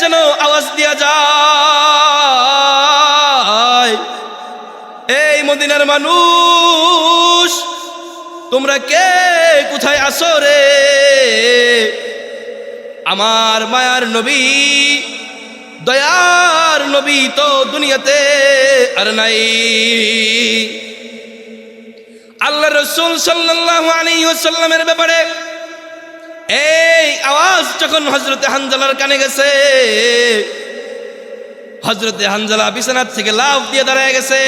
যেন আওয়াজ দিয়া যায়, এই মদিনার মানুষ তোমরা কে কোথায় আসো রে? আমার মায়ার নবী, দয়ার নবী তো দুনিয়াতে আর নাই। আল্লাহ রাসূল সাল্লাল্লাহু আলাইহি ওয়াসাল্লামের ব্যাপারে এই আওয়াজ যখন হযরতে হানজালার কানে গেছে, হযরতে হানজালা বিছানা থেকে লাফ দিয়ে দাঁড়ায় গেছে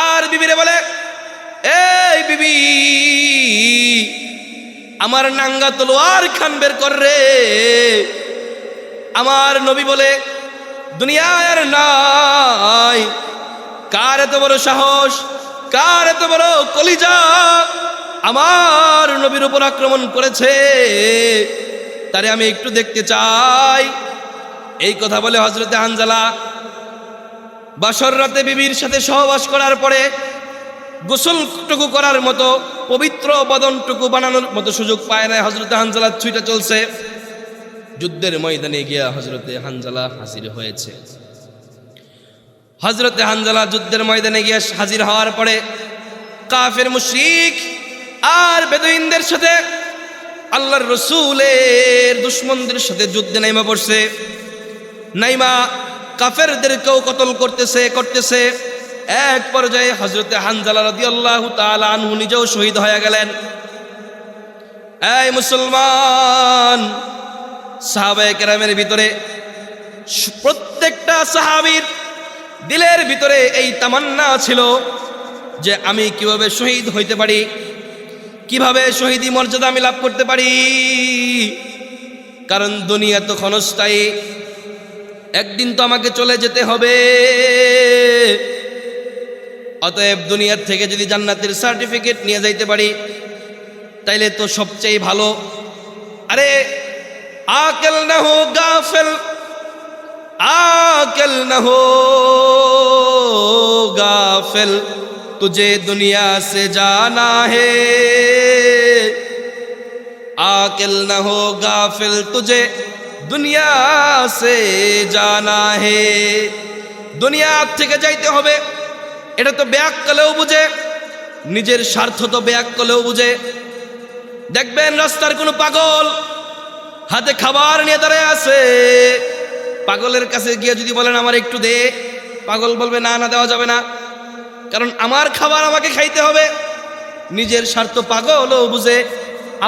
আর বিবিরে বলে, এই বিবি, আমার নাঙ্গা তলোয়ার খান বের কর রে। আমার নবী বলে, দুনিয়ায় আর নাই, কার এত বড় সাহস, কার এত বড় কলিজা আমার নবীর উপর আক্রমণ করেছে, তারে আমি একটু দেখতে চাই। এই কথা বলে হযরতে হানজালা বাসর রাতে বিবির সাথে সহবাস করার পরে গোসলটুকু করার মতো, পবিত্র বদনটুকু বানানোর মতো সুযোগ পায় না। হযরতে হানজালা ছুটে চলছে, যুদ্ধের ময়দানে গিয়া হযরতে হানজালা হাজির হয়েছে। হযরতে হানজালা যুদ্ধের ময়দানে গিয়া হাজির হওয়ার পরে কাফের মুশরিক আর বেদুইনদের সাথে আল্লাহর রাসূলের দুশমনদের সাথে যুদ্ধে নাইমা পড়ছে। নাইমা কাফেরদেরকেও কতল করতেছে। এক পর্যায়ে হযরতে হানজালা রাদিয়াল্লাহু তাআলা আনহু নিজেও শহীদ হয়ে গেলেন। এই মুসলমান, সাহাবায়ে কেরামের ভিতরে প্রত্যেকটা সাহাবীর দিলের ভিতরে এই তামান্না ছিল যে আমি কিভাবে শহীদ হইতে পারি, কিভাবে শহীদি মর্যাদা আমি লাভ করতে পারি। কারণ দুনিয়া তো ক্ষণস্থায়ী, একদিন তো আমাকে চলে যেতে হবে। অতএব দুনিয়ার থেকে যদি জান্নাতের সার্টিফিকেট নিয়ে যাইতে পারি তাইলে তো সবচেয়ে ভালো। আরে আকেল না হো গাফেল, आकल न हो गाफिल, तुझे दुनिया से जाना है। आकिल न हो गाफिल, तुझे दुनिया से जाना है। दुनिया থেকে যাইতে হবে, এটা তো ব্যাক কলেও বুঝে, নিজের স্বার্থ তো ব্যাক কলেও বুঝে। দেখবেন রাস্তার কোনো পাগল হাতে খাবার নিয়ে দাঁড়ায় আছে, পাগলের কাছে গিয়ে যদি বলেন আমার একটু দে, পাগল বলবে না না, দেওয়া যাবে না, কারণ আমার খাবার আমাকে খাইতে হবে। নিজের স্বার্থ পাগলও বুঝে,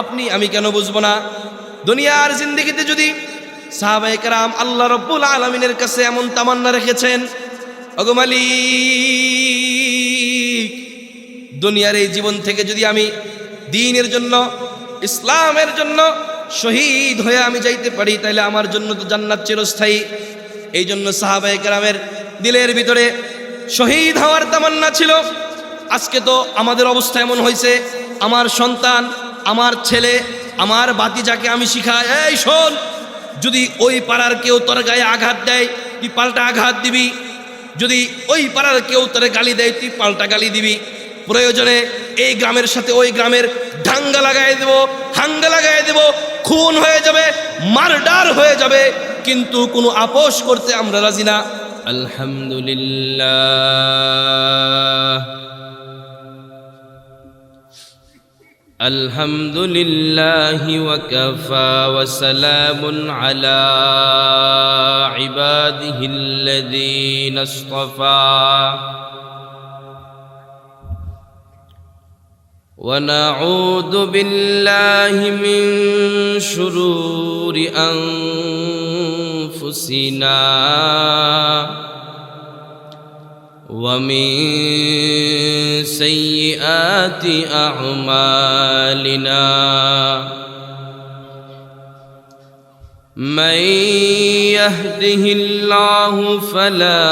আপনি আমি কেন বুঝবো না? দুনিয়ার জিন্দেগিতে যদি সাহাবায়ে কেরাম আল্লাহ রাব্বুল আলামিনের কাছে এমন তামান্না রেখেছেন, ওগো মালিক, দুনিয়ার এই জীবন থেকে যদি আমি দ্বীনের জন্য, ইসলামের জন্য শহীদ হয়ে আমি যাইতে পারি, তাইলে আমার জন্য তো জান্নাত চিরস্থায়ী। এই জন্য সাহাবায়ে কেরামের দিলের ভিতরে শহীদ হওয়ার তামান্না ছিল। আজকে তো আমাদের অবস্থা এমন হয়েছে, আমার সন্তান, আমার ছেলে, আমার ভাতিজাকে আমি শিখাই, এই শোন, যদি ওই পাড়ার কেউ তোর গায়ে আঘাত দেয় তুই পাল্টা আঘাত দিবি, যদি ওই পাড়ার কেউ তোর গালি দেয় তুই পাল্টা গালি দিবি, প্রয়োজনে এই গ্রামের সাথে ওই গ্রামের দাঙ্গা লাগাই দেব, হাঙ্গা লাগাই দেব, খুন হয়ে যাবে, মারডার হয়ে যাবে, কিন্তু কোনো আপোষ করতে আমরা রাজি না। আলহামদুলিল্লাহ, আলহামদুলিল্লাহি ওয়া কাফা ওয়া সালামুন আলা ইবাদিহিল্লাযীনা ইসতাফা। ونعوذ بالله من شرور أنفسنا ومن سيئات أعمالنا، من يهده الله فلا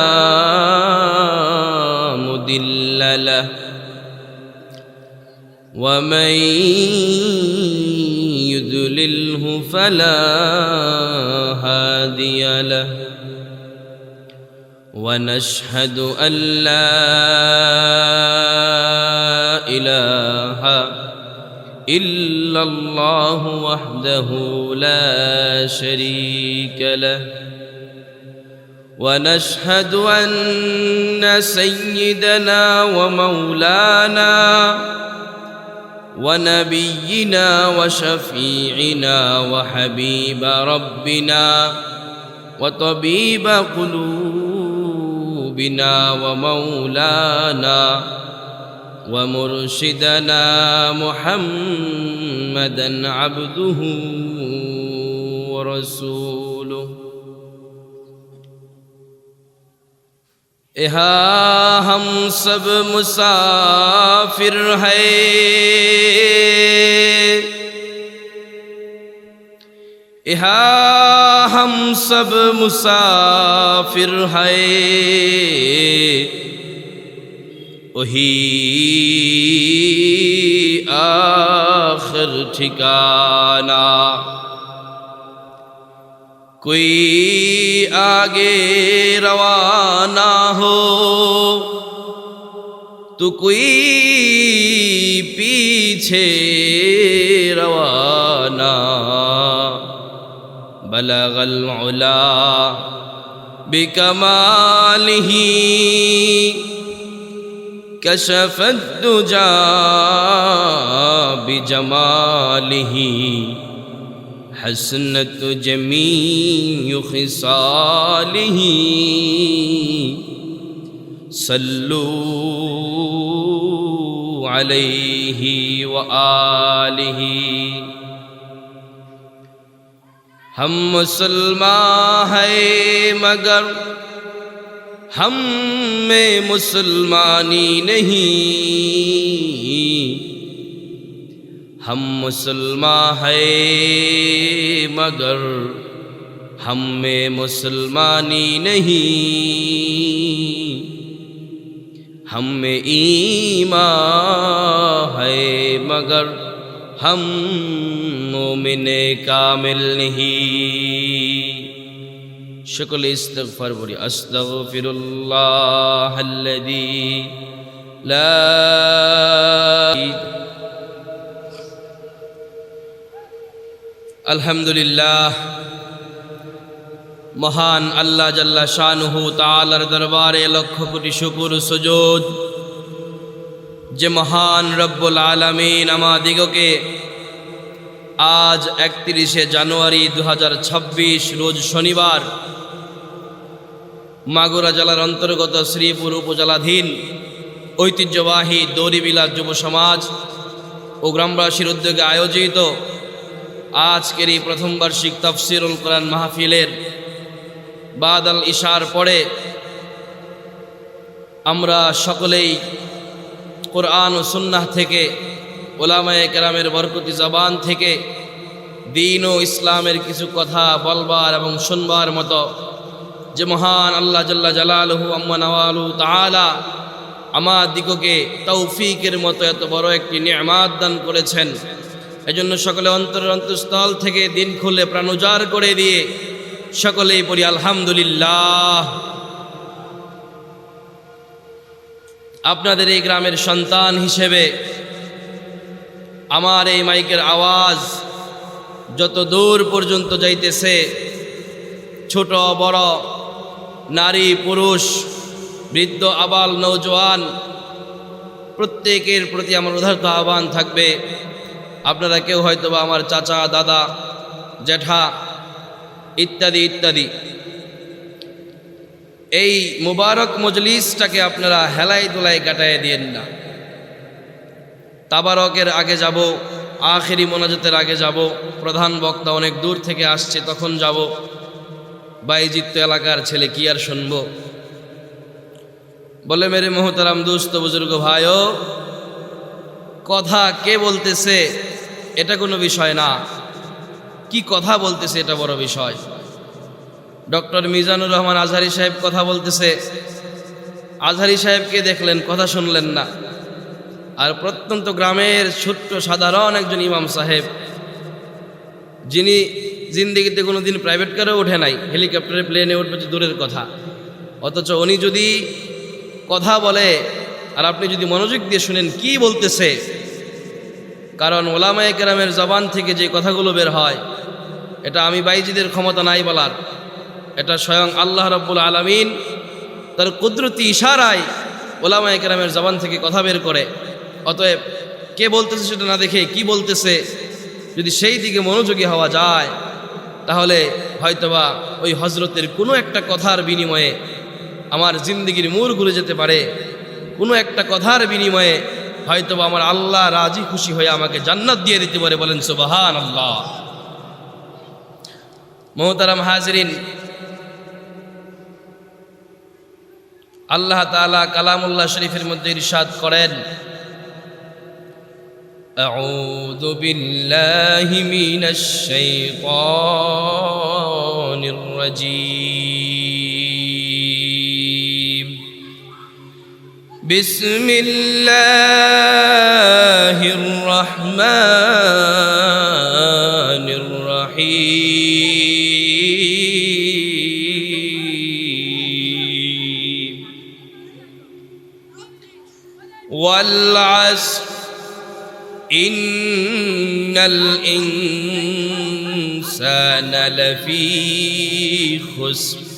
مضل له ومن يضلله فلا هادي له، ونشهد أن لا إله إلا الله وحده لا شريك له ونشهد أن سيدنا ومولانا ونبينا وشفيعنا وحبيب ربنا وطبيب قلوبنا ومولانا ومرشدنا محمدا عبده ورسوله यहाँ हम सब मुसाफिर हैं, यहाँ हम सब मुसाफिर हैं, वही आखिर ठिकाना। कोई आगे रवाना हो तो कोई पीछे रवाना। बलगल उला बिकमालिही कशफद दुजा बिजमालिही हसनत जमीउ खिसालिही सल्लू अलैहि व आलिहि। हम मुसलमान हैं मगर हम में मुसलमानी नहीं। हम मुसलमान हैं मगर हम में मुसलमानी नहीं। हम में ईमान है मगर हम मोमिने कामिल नहीं। शुक्र इस्तगफार बोलिए। अस्तगफिरुल्लाहल्लज़ी ला अल्हम्दुलिल्लाह। महान अल्लाह जल्ला शानुहु ताआलार दरबारे लक्ष कोटी शुकुर सुजूद जे महान रब्बुल आलामीन आमादिगके आज 31 জানুয়ারি 2026 রোজ শনিবার মাগুরা জেলার অন্তর্গত শ্রীপুর উপজেলাধীন ঐতিহ্যবাহী দৌরিবিলা যুব সমাজ ও গ্রামবাসীর উদ্যোগে আয়োজিত আজকের এই প্রথম বার্ষিক তাফসীরুল কোরআন মাহফিলের বাদাল ইশার পরে আমরা সকলেই কোরআন ও সুন্নাহ থেকে উলামায়ে কেরামের বরকতি জবান থেকে দ্বীন ও ইসলামের কিছু কথা বলবার এবং শুনবার মতো যে মহান আল্লাহ জাল্লা জালালুহু আম্মা নওয়ালু তাআলা আমাদিগকে তৌফিকের মতো এত বড় একটি নিয়ামত দান করেছেন। এজন্য সকলে অন্তরের অন্তঃস্থল থেকে দিন খুলে প্রাণ উজাড় করে দিয়ে সকলেই পড়ি আলহামদুলিল্লাহ। আপনাদের এই গ্রামের সন্তান হিসেবে আমার এই মাইকের আওয়াজ যত দূর পর্যন্ত যাইতেছে, ছোট বড়, নারী পুরুষ, বৃদ্ধ আবাল নওজোয়ান, প্রত্যেকের প্রতি আমার উদারত আহ্বান থাকবে। আপনারা কেউ হয়তোবা আমার চাচা, দাদা, জ্যাঠা ইত্যাদি ইত্যাদি, এই মুবারক মজলিসটাকে আপনারা হেলাই দোলাই কাটায় দিয়েন না। তাবারকের আগে যাব, আখেরি মোনাজাতের আগে যাব, প্রধান বক্তা অনেক দূর থেকে আসছে তখন যাব, বাইজিত্য এলাকার ছেলে কি আর শুনব। বলে মেরে মোহতারাম দোস্ত বুজুর্গ ভাইও, কথা কে বলতেছে এটা কোনো বিষয় না, কি কথা বলতেছে এটা বড় বিষয়। ডক্টর মিজানুর রহমান আজহারি সাহেব কথা বলতেছে, আজহারি সাহেবকে দেখলেন, কথা শুনলেন না। আর প্রত্যন্ত গ্রামের ছোট্ট সাধারণ একজন ইমাম সাহেব, যিনি জিন্দিগিতে কোনো দিন প্রাইভেট কারেও ওঠে নাই, হেলিকপ্টারে প্লেনে উঠবে দূরের কথা, অথচ উনি যদি কথা বলে আর আপনি যদি মনোযোগ দিয়ে শুনেন কি বলতেছে, কারণ ওলামায়ে কেরামের জবান থেকে যে কথাগুলো বের হয় এটা আমি বাইজিদের ক্ষমতা নাই বলার, এটা স্বয়ং আল্লাহ রাব্বুল আলামিন তার কুদরতি ইশারায় ওলামায়ে কেরামের জবান থেকে কথা বের করে। অতএব কে বলতেছে সেটা না দেখে কি বলতেছে যদি সেই দিকে মনোযোগী হওয়া যায়, তাহলে হয়তোবা ওই হজরতের কোনো একটা কথার বিনিময়ে আমার জিন্দিগির মোড় ঘুরে যেতে পারে, কোনো একটা কথার বিনিময়ে হয়তোবা আমার আল্লাহ রাজি খুশি হয়ে আমাকে জান্নাত দিয়ে দিতে পারে। বলেন সুবহানাল্লাহ। মুহতারাম হাজিরিন, আল্লাহ তাআলা কালামুল্লাহ শরীফের মধ্যে ইরশাদ করেন, আউযু বিল্লাহি মিনাশ শাইতানির রাজীম, বিসমিল্লাহির রাহমানির রহিম, ওয়াল আসর ইন্নাল ইনসানা লাফী খুসর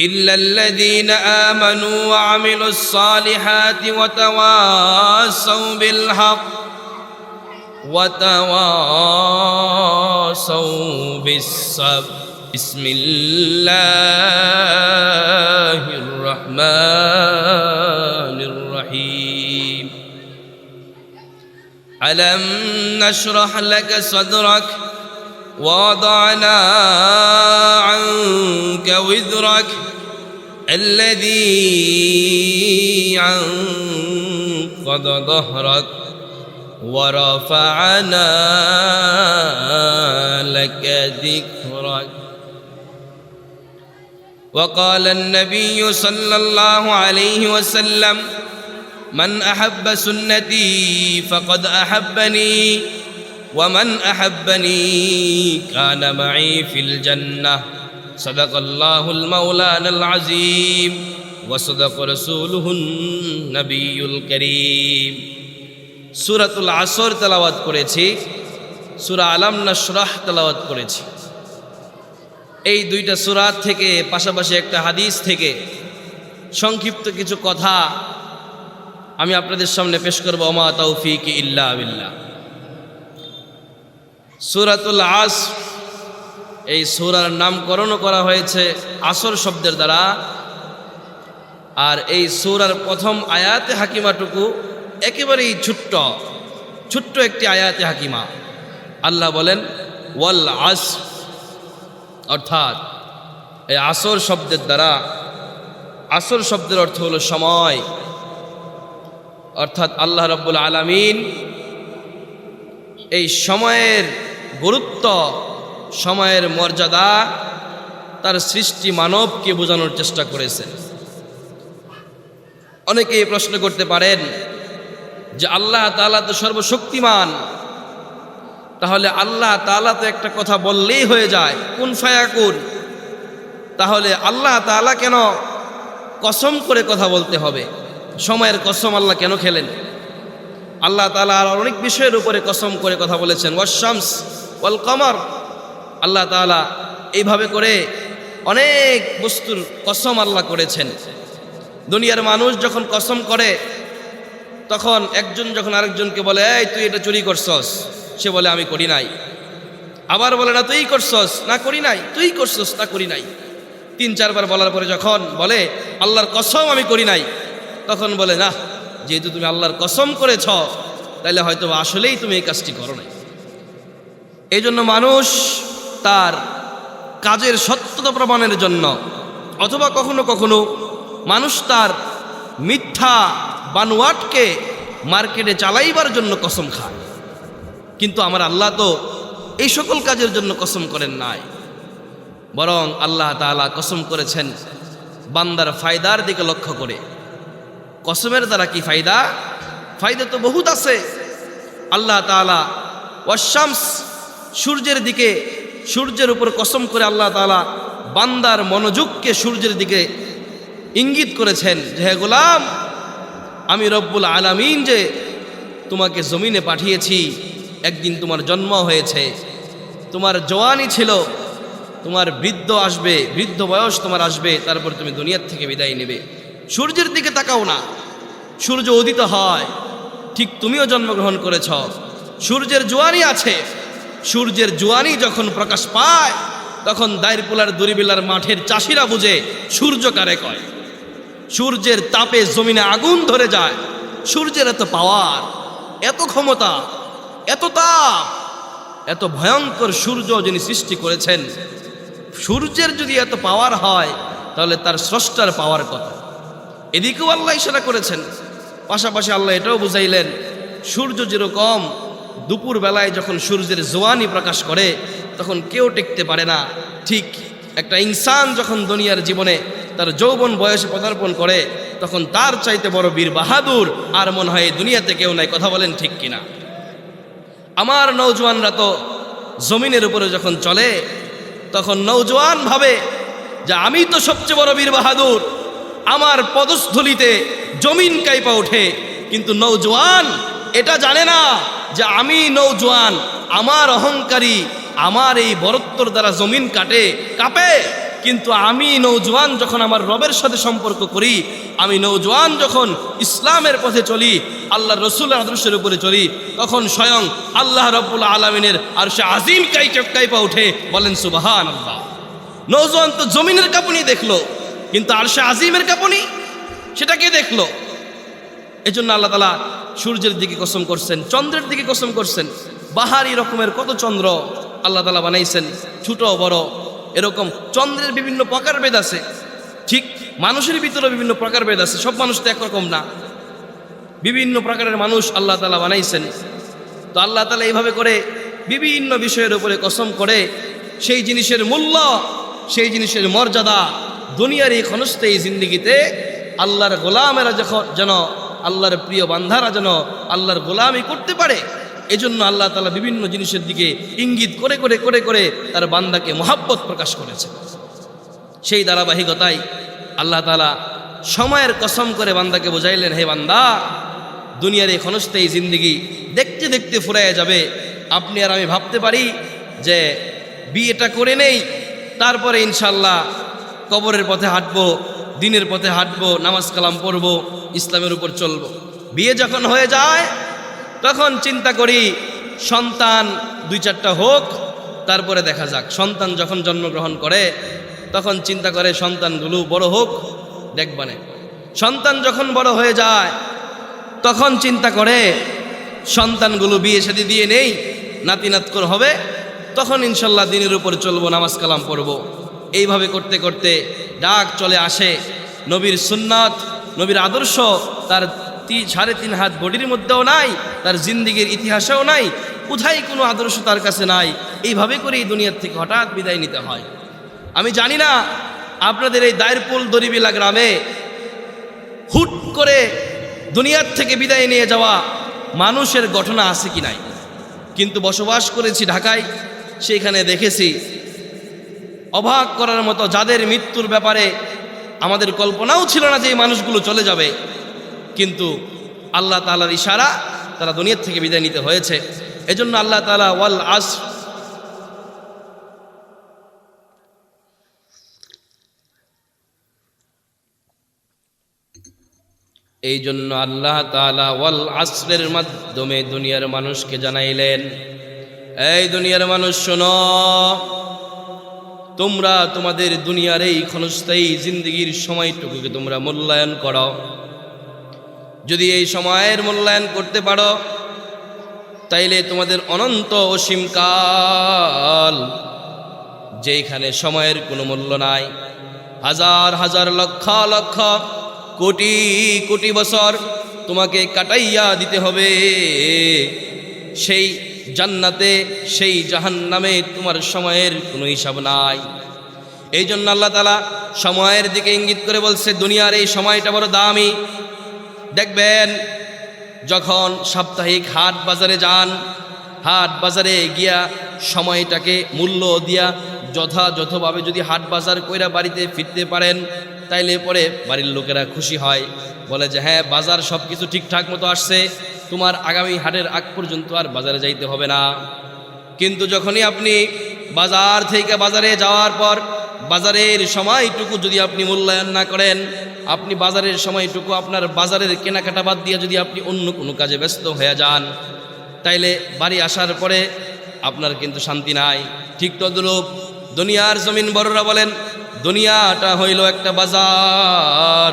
ইল্লাল্লাযীনা আমানু ওয়া আমিলুস সালিহাতি ওয়া তাওয়াসাউ বিল হক ওয়া তাওয়াসাউ বিস সাবর। বিসমিল্লাহির রাহমানির রহিম, ألم نشرح لك صدرك ووضعنا عنك وزرك الذي أنقض ظهرك ورفعنا لك ذكرك. وقال النبي صلى الله عليه وسلم من أحب سنتي فقد أحبني ومن أحبني كان معي في الجنة. صدق الله المولانا العظيم وصدق رسوله النبي الكريم. সূরাতুল আসর তেলাওয়াত করেছি, সূরা আলাম নাশরাহ তেলাওয়াত করেছি। এই দুইটা সূরা থেকে পাশাপাশি একটা হাদিস থেকে সংক্ষিপ্ত কিছু কথা আমি আপনাদের সামনে পেশ করব। ওমা তৌফিক ইল্লা বিল্লাহ। সূরাতুল আসর, এই সূরার নামকরণও করা হয়েছে আসর শব্দের দ্বারা। আর এই সূরার প্রথম আয়াতে হাকিমাটুকু একেবারেই ছোট্ট একটি আয়াতে হাকিমা। আল্লাহ বলেন ওয়াল আসর, অর্থাৎ এই আসর শব্দের দ্বারা, আসর শব্দের অর্থ হলো সময়, অর্থাৎ আল্লাহ রাব্বুল আলামিন এই সময়ের গুরুত্ব, সময়ের মর্যাদা তার সৃষ্টি মানবকে বোঝানোর চেষ্টা করেছেন। অনেকেই প্রশ্ন করতে পারেন যে আল্লাহ তাআলা তো সর্বশক্তিমান, তাহলে আল্লাহ তাআলা তো একটা কথা বললেই হয়ে যায়, কুন ফায়াকুন, তাহলে আল্লাহ তাআলা কেন কসম করে কথা বলতে হবে? সময়ের কসম আল্লাহ কেন খেলেন? আল্লাহ তাআলা আর অনেক বিষয়ের উপরে কসম করে কথা বলেছেন, ওয়াশ-শামস ওয়াল কমর। আল্লাহ তাআলা এইভাবে করে অনেক বস্তুর কসম আল্লাহ করেছেন। দুনিয়ার মানুষ যখন কসম করে, তখন একজন যখন আরেকজনকে বলে এই তুই এটা চুরি করছস, সে বলে আমি করি নাই। আবার বলে না তুই করছস, না করি নাই, তুই করছস, না করি নাই। 3-4 বার বলার পরে যখন বলে আল্লাহর কসম আমি করি নাই, তখন বলে না, যেহেতু তুমি আল্লাহর কসম করেছ তাহলে হয়তো আসলেই তুমি এই কাজটি করো নাই। এই জন্য মানুষ তার কাজের সত্যতা প্রমাণের জন্য, অথবা কখনো কখনো মানুষ তার মিথ্যা বানোয়াটকে মার্কেটে চালাইবার জন্য কসম খায়। কিন্তু আমার আল্লাহ তো এই সকল কাজের জন্য কসম করেন নাই, বরং আল্লাহ তাআলা কসম করেছেন বান্দার ফায়দার দিকে লক্ষ্য করে। কসমের দ্বারা কি ফায়দা? ফায়দা তো বহুত আছে। আল্লাহ তাআলা ওয়াশ-শামস, সূর্যের দিকে, সূর্যের উপর কসম করে আল্লাহ তাআলা বান্দার মনোযোগকে সূর্যের দিকে ইঙ্গিত করেছেন যে হে গোলাম, আমি রব্বুল আলামিন যে তোমাকে জমিনে পাঠিয়েছি, একদিন তোমার জন্ম হয়েছে, তোমার জওয়ানি ছিল, তোমার বৃদ্ধ আসবে, বৃদ্ধ বয়স তোমার আসবে, তারপর তুমি দুনিয়ার থেকে বিদায় নেবে। সূর্যের দিকে তাকাও না, সূর্য উদিত হয়, ঠিক তুমিও জন্মগ্রহণ করেছ, সূর্যের জোয়ানি আছে। সূর্যের জোয়ানি যখন প্রকাশ পায় তখন দাইরপুলার দড়িবিলার মাঠের চাষিরা বুঝে সূর্য কারে কয়। সূর্যের তাপে জমিনে আগুন ধরে যায়। সূর্যের এত পাওয়ার, এত ক্ষমতা, এত তাপ, এত ভয়ঙ্কর সূর্য যিনি সৃষ্টি করেছেন, সূর্যের যদি এত পাওয়ার হয় তাহলে তার স্রষ্টার পাওয়ার কত। এদিকেও আল্লাহ ইশারা করেছেন, পাশাপাশি আল্লাহ এটাও বুঝাইলেন সূর্য যেরকম দুপুর বেলায় যখন সূর্যের জোয়ানি প্রকাশ করে তখন কেউ টিকতে পারে না, ঠিক একটা ইনসান যখন দুনিয়ার জীবনে তার যৌবন বয়সে পদার্পণ করে তখন তার চাইতে বড় বীর বাহাদুর আর মনে হয় দুনিয়াতে কেউ নাই। কথা বলেন ঠিক কিনা? আমার নৌজওয়ানরা তো জমিনের উপরে যখন চলে তখন নৌজওয়ান ভাবে যে আমি তো সবচেয়ে বড় বীর বাহাদুর, আমার পদস্থলিতে জমিন কাইপা ওঠে। কিন্তু নৌজওয়ান এটা জানে না যে আমি নৌজওয়ান, আমার অহংকারী, আমার এই বরত্বর দ্বারা জমিন কাঁপে। কিন্তু আমি নৌজওয়ান যখন আমার রবের সাথে সম্পর্ক করি, আমি নৌজওয়ান যখন ইসলামের পথে চলি, আল্লাহ রসুলের আদর্শের উপরে চলি, তখন স্বয়ং আল্লাহ রব্বুল আলমিনের আরশে আজিম কাইপা উঠে। বলেন সুবহানাল্লাহ। নৌজওয়ান তো জমিনের কাঁপুনি দেখলো, কিন্তু আরশে আজিমের কাঁপুনি সেটা কে দেখলো? এজন্য আল্লাহ তাআলা সূর্যের দিকে কসম করছেন, চন্দ্রের দিকে কসম করছেন। বাহারি রকমের কত চন্দ্র আল্লাহ তাআলা বানাইছেন, ছোট বড়, এরকম চন্দ্রের বিভিন্ন প্রকারভেদ আছে। ঠিক মানুষের ভিতরে বিভিন্ন প্রকারভেদ আছে, সব মানুষ তো একরকম না, বিভিন্ন প্রকারের মানুষ আল্লাহ তাআলা বানাইছেন। তো আল্লাহ তাআলা এইভাবে করে বিভিন্ন বিষয়ের উপরে কসম করে সেই জিনিসের মূল্য, সেই জিনিসের মর্যাদা দুনিয়ার এই ক্ষণস্থায়ী জিন্দেগিতে আল্লাহর গোলামেরা যেন আল্লাহর প্রিয় বান্ধারা যেন আল্লাহর গোলামি করতে পারে, এজন্য আল্লাহ তাআলা বিভিন্ন জিনিসের দিকে ইঙ্গিত করে করে করে করে তার বান্দাকে মহাব্বত প্রকাশ করেছে। সেই ধারাবাহিকতায় আল্লাহ তাআলা সময়ের কসম করে বান্দাকে বোঝাইলেন, হে বান্দা, দুনিয়ার এই ক্ষণস্থায়ী জিন্দেগি দেখতে দেখতে ফুরাইয়া যাবে। আপনি আর আমি ভাবতে পারি যে বিয়েটা করে নেই, তারপরে ইনশাল্লাহ কবরের পথে হাঁটবো, দিনের পথে হাঁটবো, নামাজ কালাম পড়বো, ইসলামের উপর চলবো। বিয়ে যখন হয়ে যায় তখন চিন্তা করি সন্তান 2-4টা হোক, তারপরে দেখা যাক। সন্তান যখন জন্মগ্রহণ করে তখন চিন্তা করে সন্তানগুলো বড় হোক, দেখবানে। সন্তান যখন বড় হয়ে যায় তখন চিন্তা করে সন্তানগুলো বিয়ে শাদী দিয়ে নেই, নাতি নাতকর হবে, তখন ইনশাল্লাহ দিনের উপর চলবো, নামাজ কালাম পড়বো। এইভাবে করতে করতে ডাক চলে আসে নবীর সুন্নাত, নবীর আদর্শ তার 3.5 হাত বডির মধ্যেও নাই, তার জিন্দিগির ইতিহাসেও নাই, কোথায় কোনো আদর্শ তার কাছে নাই। এইভাবে করে এই দুনিয়ার থেকে হঠাৎ বিদায় নিতে হয়। আমি জানি না আপনাদের এই দায়েরপুল দড়িবিলা গ্রামে হুট করে দুনিয়ার থেকে বিদায় নিয়ে যাওয়া মানুষের ঘটনা আছে কি নাই, কিন্তু বসবাস করেছি ঢাকায়, সেইখানে দেখেছি অবাক করার মতো যাদের মৃত্যুর ব্যাপারে আমাদের কল্পনাও ছিল না যে এই মানুষগুলো চলে যাবে, কিন্তু আল্লাহ তাআলার ইশারা তারা দুনিয়ার থেকে বিদায় নিতে হয়েছে। এজন্য আল্লাহ তাআলা ওয়াল আসর, এই জন্য আল্লাহ তাআলা ওয়াল আসরের মাধ্যমে দুনিয়ার মানুষকে জানাইলেন, এই দুনিয়ার মানুষ শোনো, তোমরা তোমাদের দুনিয়ার এই ক্ষণস্থায়ী জিন্দগির সময়টুকুকে তোমরা মূল্যায়ন করো। যদি এই সময়ের মূল্যায়ন করতে পারো তাইলে তোমাদের অনন্ত অসীমকাল, যেখানে সময়ের কোনো মূল্য নাই, হাজার হাজার লক্ষ লক্ষ কোটি কোটি বছর তোমাকে কাটাইয়া দিতে হবে, সেই জান্নাতে সেই জাহান্নামে তোমার সময়ের কোনো হিসাব নাই। এই জন্য আল্লাহ তাআলা সময়ের দিকে ইঙ্গিত করে বলছে, দুনিয়ার এই সময়টা বড় দামি। দেখবেন যখন সাপ্তাহিক হাট বাজারে যান, হাট বাজারে গিয়া সময়টাকে মূল্য দিয়া যথাযথভাবে যদি হাট বাজার কইরা বাড়িতে ফিরতে পারেন, তাইলে পরে বাড়ির লোকেরা খুশি হয়, বলে যে হ্যাঁ বাজার সব কিছু ঠিকঠাক মতো আসছে, তোমার আগামী হাটের আগ পর্যন্ত আর বাজারে যাইতে হবে না। কিন্তু যখনই আপনি বাজার থেকে বাজারে যাওয়ার পর বাজারের সময়টুকু যদি আপনি মূল্যায়ন না করেন, আপনি বাজারের সময়টুকু আপনার বাজারের কেনাকাটা বাদ দিয়ে যদি আপনি অন্য কোনো কাজে ব্যস্ত হয়ে যান, তাইলে বাড়ি আসার পরে আপনার কিন্তু শান্তি নাই। ঠিক তদ্রূপ দুনিয়ার জমিন বড়রা বলেন দুনিয়াটা হইল একটা বাজার,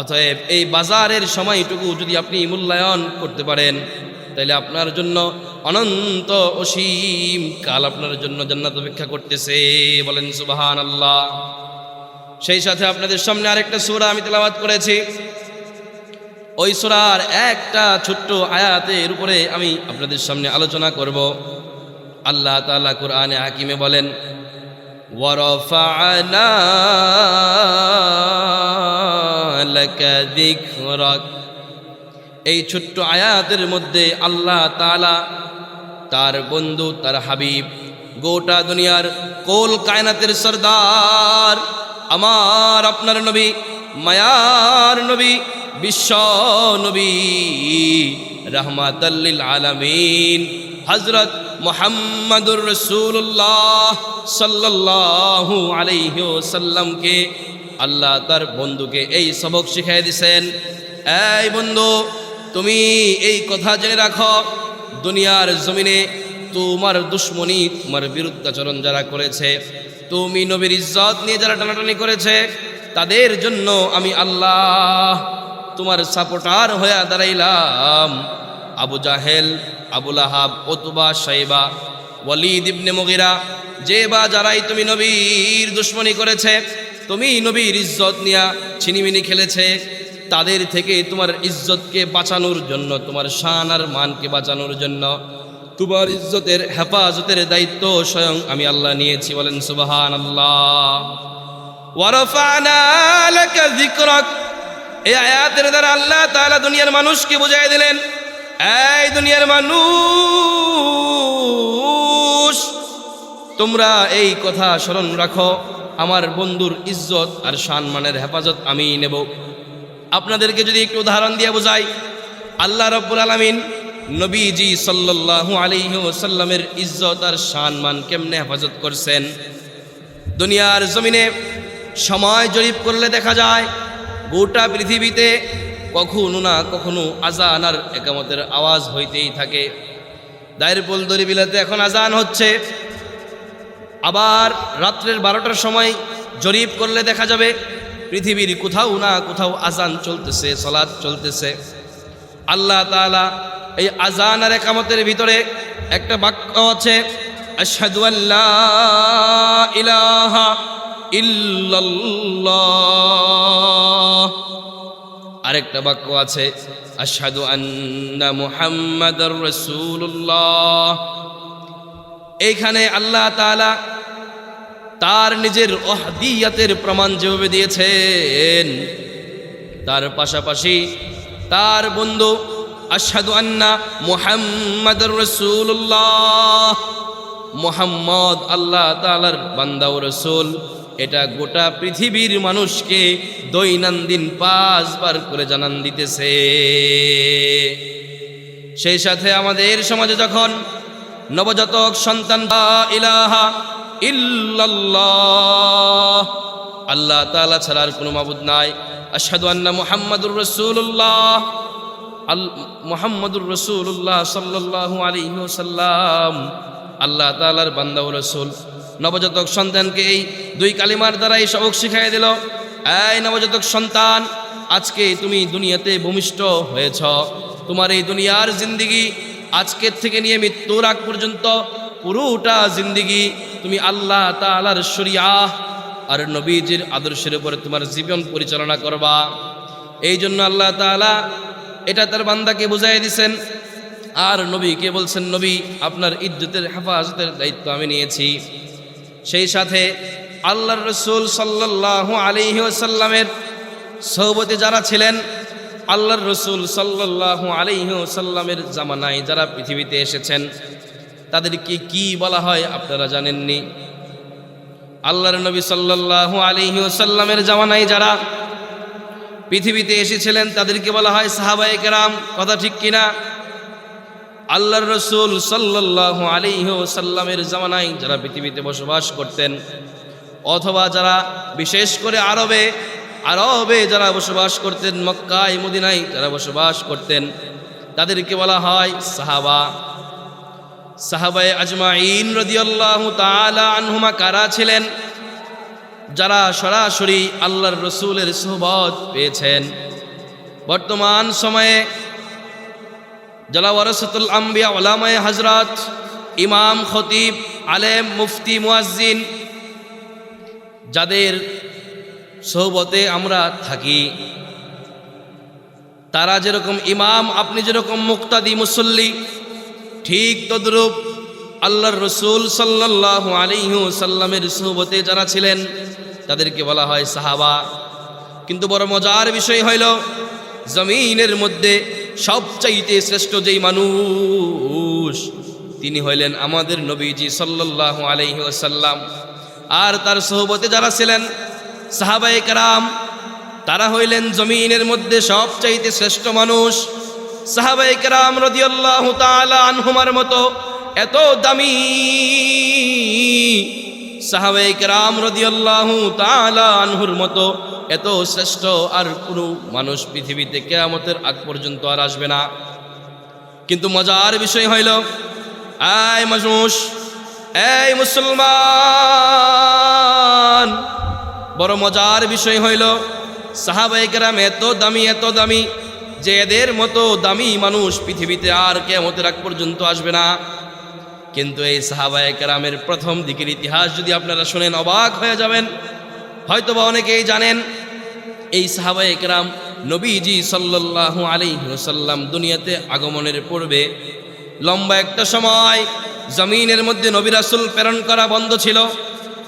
অতএব এই বাজারের সময়টুকু যদি আপনি মূল্যায়ন করতে পারেন তাইলে আপনার জন্য অনন্ত অসীম কাল আপনার জন্য জান্নাত অপেক্ষা করতেছে। বলেন সুবহানাল্লাহ। সেই সাথে আপনাদের সামনে আরেকটা সূরা আমি তেলাওয়াত করেছি, ওই সূরার একটা ছোট্ট আয়াতের উপরে আমি আপনাদের সামনে আলোচনা করব। আল্লাহ তাআলা কোরআনে হাকিমে বলেন ওয়ারাফা'না লাকা যিকরাক। এই ছোট্ট আয়াতের মধ্যে আল্লাহ তাআলা তার বন্ধু, তার হাবিব, গোটা দুনিয়ার কোল কায়নাতের সরদার, আমার আপনার নবী, মায়ার নবী, বিশ্ব নবী, রাহমাতাল লিল আলামিন হযরত মুহাম্মাদুর রাসূলুল্লাহ সাল্লাল্লাহু আলাইহি ওয়াসাল্লামকে আল্লাহ তার বন্ধুকে এই সবক শিখিয়ে দিয়েছেন, এই বন্ধু তুমি এই কথা জেনে রাখো, দুনিয়ার জমিনে তোমার দুশ্মনী, তোমার বিরুদ্ধাচরণ যারা করেছে, তুমি নবীর ইজ্জত নিয়ে যারা টানাটানি করেছে, তাদের জন্য আমি আল্লাহ তোমার সাপোর্টার হয়ে দাঁড়াইলাম। আবু জাহেল, আবু লাহাব, উতবা, শাইবা, ওয়ালিদ ইবনে মুগিরা, যে বা যারাই তুমি নবীর দুশ্মনী করেছে, তুমি নবীর ইজ্জত নিয়ে ছিনিমিনি খেলেছে, তাদের থেকে তোমার ইজ্জতকে বাঁচানোর জন্য, তোমার শান আর মানকে বাঁচানোর জন্য তোমার ইজ্জতের হেফাজতের দায়িত্ব স্বয়ং আমি আল্লাহ নিয়েছি। বলেন সুবহানাল্লাহ। ওয়ারাফা'না লাকা যিকরাক, এই আয়াতের দ্বারা আল্লাহ তাআলা দুনিয়ার মানুষকে বুঝিয়ে দিলেন, এই দুনিয়ার মানুষ তোমরা এই কথা স্মরণ রাখো, আমার বন্ধুর ইজ্জত আর সম্মানের হেফাজত আমি নেব। আপনাদেরকে যদি একটু উদাহরণ দিয়ে বোঝাই, আল্লাহ রাব্বুল আলামিন নবীজি সাল্লাল্লাহু আলাইহি ওয়াসাল্লামের ইজ্জত আর সম্মান কেমনে হেফাজত করছেন। দুনিয়ার জমিনে সময় জরিপ করলে দেখা যায় গোটা পৃথিবীতে কখনো না কখনো আজান আর একামতের আওয়াজ হইতেই থাকে। দায়েরপুল দরিবিলাতে এখন আজান হচ্ছে, আবার রাত্রের 12টার সময় জরিপ করলে দেখা যাবে পৃথিবীর কোথাও না কোথাও আজান চলতেছে, সালাত চলতেছে। আল্লাহ তাআলা এই আজান আর একামতের ভিতরে একটা বাক্য আছে, আশহাদু আল্লা ইলাহা ইল্লাল্লাহ। আরেকটা বাক্য আছে, আশহাদু আন্না মুহাম্মাদার রাসূলুল্লাহ। এইখানে আল্লাহ তাআলা তার নিজের ওহদিয়াতের প্রমাণ যেভাবে দিয়েছেন, তার পাশাপাশি তার বন্ধু আশহাদু আন্না মুহাম্মাদার রাসূলুল্লাহ, মুহাম্মদ আল্লাহ তাআলার বান্দা ও রাসূল, এটা গোটা পৃথিবীর মানুষকে দৈনন্দিন 5 বার করে জানান দিতেছে। সেই সাথে আমাদের সমাজে যখন নবজাতক সন্তান লা ইলাহা ইল্লাল্লাহ, আল্লাহ তাআলা ছাড়া আর কোনো মাবুদ নাই, আশহাদু আন্না মুহাম্মাদুর রাসূলুল্লাহ, মুহাম্মাদুর রাসূলুল্লাহ সাল্লাল্লাহু আলাইহি ওয়াসাল্লাম আল্লাহ তাআলার বান্দা ও রাসূল, নবজাতক সন্তানকে এই 2 কালিমার দ্বারাই সবক শিখিয়ে দিল। এই নবজাতক সন্তান, আজকে তুমি দুনিয়াতে ভূমিষ্ঠ হয়েছ, তোমার এই দুনিয়ার জিন্দেগি আজকের থেকে নিয়ে মৃত্যুর আগ পর্যন্ত পুরোটা জিন্দেগি তুমি আল্লাহ তাআলার শরিয়াহ আর নবীজির আদর্শের উপরে তোমার জীবন পরিচালনা করবা। এই জন্য আল্লাহ তাআলা এটা তার বান্দাকে বুঝাই দিয়েছেন, আর নবীকে বলছেন, নবী আপনার ইজ্জতের হেফাজতের দায়িত্ব আমি নিয়েছি। সেই সাথে আল্লাহর রাসূল সাল্লাল্লাহু আলাইহি ওয়াসাল্লামের সোহবতে যারা ছিলেন, আল্লাহর রাসূল সাল্লাল্লাহু আলাইহি ওয়াসাল্লামের জামানায় যারা পৃথিবীতে এসেছেন, তাদেরকে কি বলা হয় আপনারা জানেননি? আল্লাহর নবী সাল্লাল্লাহু আলাইহি ওয়াসাল্লামের জামানায় যারা পৃথিবীতে এসেছিলেন তাদেরকে বলা হয় সাহাবায়ে কেরাম। কথা ঠিক কিনা? আল্লাহর রসুল সাল্লাল্লাহু আলাইহি ওয়াসাল্লামের জামানায় যারা পৃথিবীতে বসবাস করতেন, অথবা যারা বিশেষ করে আরবে যারা বসবাস করতেন, মক্কায় মদিনায় যারা বসবাস করতেন, তাদেরকে বলা হয় সাহাবায়ে আজমাইন রাদিয়াল্লাহু তাআলা আনহুমা কারা ছিলেন? যারা সরাসরি আল্লাহর রসুলের সুহবত পেয়েছেন। বর্তমান সময়ে যারা ওয়ারাসাতুল আম্বিয়া উলামায়ে হযরত, ইমাম, খতিব, আলেম, মুফতি, মুয়াজ্জিন, যাদের সোহবতে আমরা থাকি, তারা যেরকম ইমাম, আপনি যেরকম মুক্তাদি মুসল্লি, ঠিক তদ্রূপ আল্লাহর রসুল সাল্লাল্লাহু আলাইহি ওয়াসাল্লামের সোহবতে যারা ছিলেন তাদেরকে বলা হয় সাহাবা। কিন্তু বড় মজার বিষয় হইল, জমিনের মধ্যে সবচাইতে শ্রেষ্ঠ যেই মানুষ তিনি হইলেন আমাদের নবীজি সাল্লাল্লাহু আলাইহি ওয়াসাল্লাম। আর তার সোহবতে যারা ছিলেন সাহাবায়ে কেরাম, তারা হইলেন জমিনের মধ্যে সবচাইতে শ্রেষ্ঠ মানুষ। সাহাবায়ে কেরাম রাদিয়াল্লাহু তাআলা আনহুমার মতো এত দামি, সাহাবায়ে কেরাম রাদিয়াল্লাহু তাআলা আনহুর মতো এত শ্রেষ্ঠ আর কোনো মানুষ পৃথিবীতে কিয়ামতের আগ পর্যন্ত আর আসবে না। কিন্তু মজার বিষয় হইল, এই মানুষ, এই মুসলমান, বড় মজার বিষয় হইল সাহাবায়ে কেরাম এত দামি যে এদের মতো দামি মানুষ পৃথিবীতে আর কিয়ামতের আগ পর্যন্ত আসবে না। কিন্তু এই সাহাবায়ে কেরামের প্রথম দিকের ইতিহাস যদি আপনারা শুনেন অবাক হয়ে যাবেন। হয়তোবা অনেকেই জানেন, এই সাহাবায়ে কেরাম নবীজি সাল্লাল্লাহু আলাইহি ওয়াসাল্লাম দুনিয়াতে আগমনের পূর্বে লম্বা একটা সময় জমিনের মধ্যে নবী রাসূল প্রেরণ করা বন্ধ ছিল।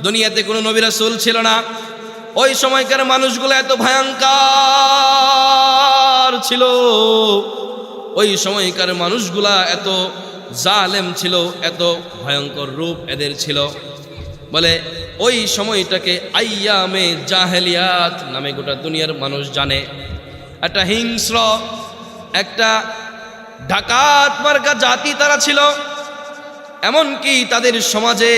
দুনিয়াতে কোনো নবী রাসূল ছিল না। ওই সময়কার মানুষগুলো এত ভয়ঙ্কর ছিল, ওই সময়কার মানুষগুলা এত জালেম ছিল, এত ভয়ঙ্কর রূপ এদের ছিল। বলে ওই সময়টাকে আইয়ামে জাহেলিয়াত নামে গোটা দুনিয়ার মানুষ জানে। একটা হিংস্র, একটা ডাকাত মার্কা জাতি তারা ছিল। এমনকি তাদের সমাজে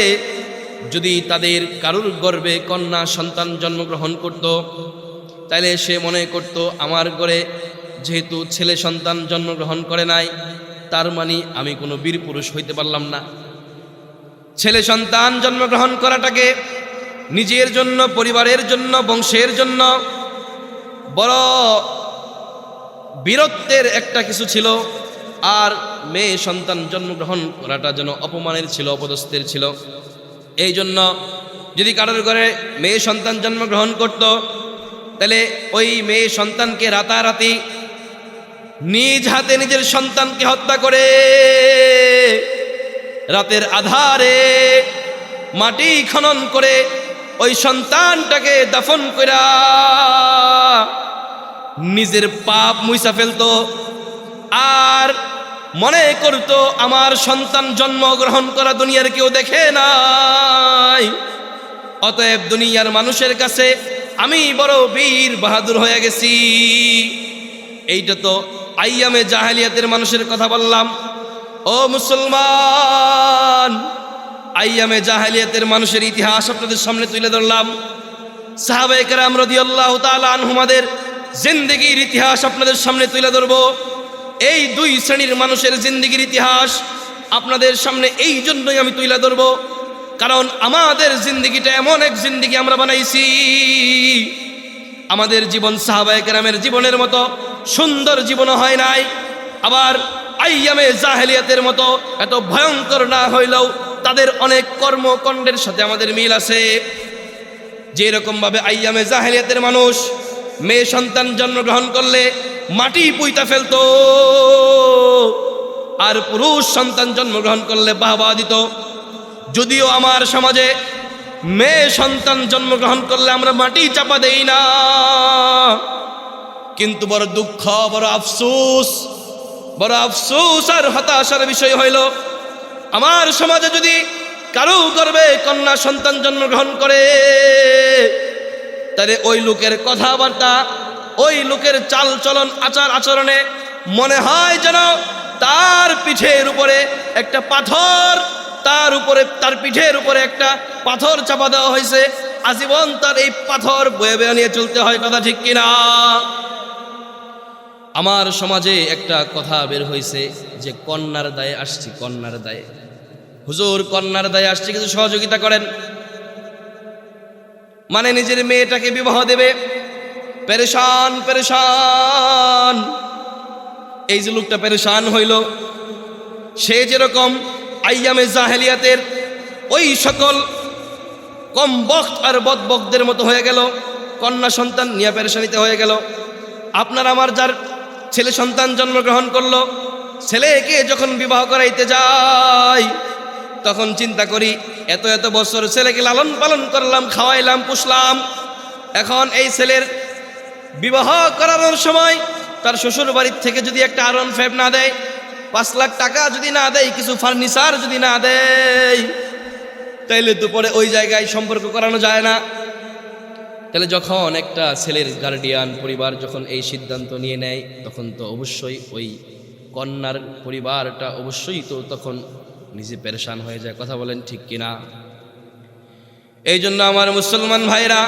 যদি তাদের কারুর গর্ভে কন্যা সন্তান জন্মগ্রহণ করত, তাইলে সে মনে করত আমার ঘরে যেহেতু ছেলে সন্তান জন্মগ্রহণ করে নাই, তার মানে আমি কোনো বীর পুরুষ হইতে পারলাম না। ছেলে সন্তান জন্মগ্রহণ করাটাকে নিজের জন্য, পরিবারের জন্য, বংশের জন্য বড় বীরত্বের একটা কিছু ছিল। আর মেয়ে সন্তান জন্মগ্রহণ করাটা যেন অপমানের ছিল, অপদস্থের ছিল। এই জন্য যদি কারোর ঘরে মেয়ে সন্তান জন্মগ্রহণ করত, তাহলে ওই মেয়ে সন্তানকে রাতারাতি নিজ হাতে নিজের সন্তানকে হত্যা করে রাতের আধারে মাটি খনন করে ওই সন্তানটাকে দাফন কইরা নিজের পাপ মুইসা ফেলতো। আর মনে করতো আমার সন্তান জন্মগ্রহণ করা দুনিয়ার কেউ দেখে নাই, অতএব দুনিয়ার মানুষের কাছে আমি বড় বীর বাহাদুর হয়ে গেছি। এইটা তো আইয়ামে জাহেলিয়াতের মানুষের কথা বললাম। ও মুসলমান, আইয়ামে জাহেলিয়াতের মানুষের ইতিহাস আপনাদের সামনে তুলে ধরলাম। সাহাবায়ে কেরাম রাদিয়াল্লাহু তাআলা আনহুমাদের জিন্দেগির ইতিহাস আপনাদের সামনে তুলে ধরব। এই দুই শ্রেণীর মানুষের জিন্দেগির ইতিহাস আপনাদের সামনে এই জন্যই আমি তুলে ধরব, কারণ আমাদের জিন্দেগিটা এমন এক জিন্দেগি আমরা বানাইছি, আমাদের জীবন সাহাবায়ে কেরামের জীবনের মতো সুন্দর জীবনও হয় নাই, আবার আইয়ামে জাহেলিয়াতের মতো এত ভয়ঙ্কর না হইলেও তাদের অনেক কর্মকাণ্ডের সাথে আমাদের মিল আছে। যেরকম ভাবে আইয়ামে জাহেলিয়াতের মানুষ মেয়ে সন্তান জন্মগ্রহণ করলে মাটি পুইতা ফেলতো, আর পুরুষ সন্তান জন্মগ্রহণ করলে বাহবা দিত। যদিও আমার সমাজে মেয়ে সন্তান জন্মগ্রহণ করলে আমরা মাটি চাপা দেই না, কিন্তু বড় দুঃখ, বড় আফসোস আর হতাশার বিষয় হইল আমার সমাজে যদি কারো গর্ভে কন্যা সন্তান জন্মগ্রহণ করে, তাহলে ওই লোকের কথাবার্তা, ওই লোকের চাল চলন, আচার আচরণে মনে হয় যেন তার পিঠের উপরে একটা পাথর, তার পিঠের উপরে একটা পাথর চাপা দেওয়া হয়েছে, আজীবন তার এই পাথর বয়ে বয়ে নিয়ে চলতে হয়। কথা ঠিক কিনা? আমার সমাজে একটা কথা বের হয়েছে যে কন্যার দায়ে আসছি, কন্যার দায়ে। হুজুর কন্যার দায়ে আসছি, কিছু সহযোগিতা করেন। মানে নিজের মেয়েটাকে বিবাহ দেবে, পেরেশান পেরেশান। এই যে লোকটা পেরেশান হইল, সে যেরকম আইয়ামে জাহেলিয়াতের ওই সকল কম বক্ত আর বদবকদের মতো হয়ে গেল, কন্যা সন্তান নিয়ে পেরেশানিতে হয়ে গেল। আপনার আমার যার ছেলে সন্তান জন্মগ্রহণ করলো, ছেলেকে যখন বিবাহ করাইতে যাই তখন চিন্তা করি এত এত বছর ছেলেকে লালন পালন করলাম, খাওয়াইলাম, পুষলাম, এখন এই ছেলের বিবাহ করানোর সময় তার শ্বশুর বাড়ির থেকে যদি একটা R15 না দেয়, 5 লাখ টাকা যদি না দেয়, কিছু ফার্নিচার যদি না দেয়, তাইলে তো পরে ওই জায়গায় সম্পর্ক করানো যায় না। তাহলে যখন একটা ছেলের গার্ডিয়ান পরিবার যখন এই সিদ্ধান্ত নিয়ে নেয়, তখন তো অবশ্যই ওই কন্যার পরিবারটা অবশ্যই তো তখন নিজে পেরেশান হয়ে যায়। কথা বলেন ঠিক কিনা? এই জন্য আমার মুসলমান ভাইরা,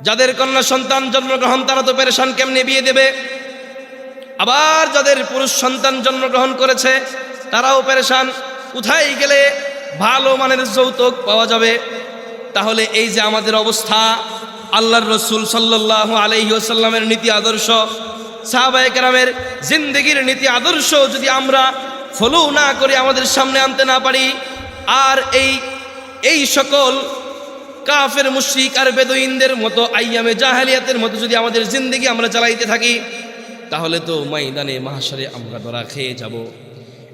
যাদের কন্যা সন্তান জন্মগ্রহণ তারা তো পেরেশান, কেমনে বিয়ে দেবে? আবার যাদের পুরুষ সন্তান জন্মগ্রহণ করেছে তারাও পেরেশান, কোথায় গেলে ভালো মানের যৌতুক পাওয়া যাবে? তাহলে এই যে আমাদের অবস্থা, আল্লাহর রসুল সাল্লাল্লাহু আলাইহি ওয়াসাল্লামের নীতি আদর্শ, সাহাবায়ে কেরামের জিন্দেগির নীতি আদর্শ যদি আমরা ফলো না করি, আমাদের সামনে আনতে না পারি, আর এই সকল কাফের মুশরিক আর বেদুইনদের মতো আইয়ামে জাহেলিয়াতের মতো যদি আমাদের জিন্দেগি আমরা চালাইতে থাকি, তাহলে তো ময়দানে মাহশারে আমরা ধরা খেয়ে যাব।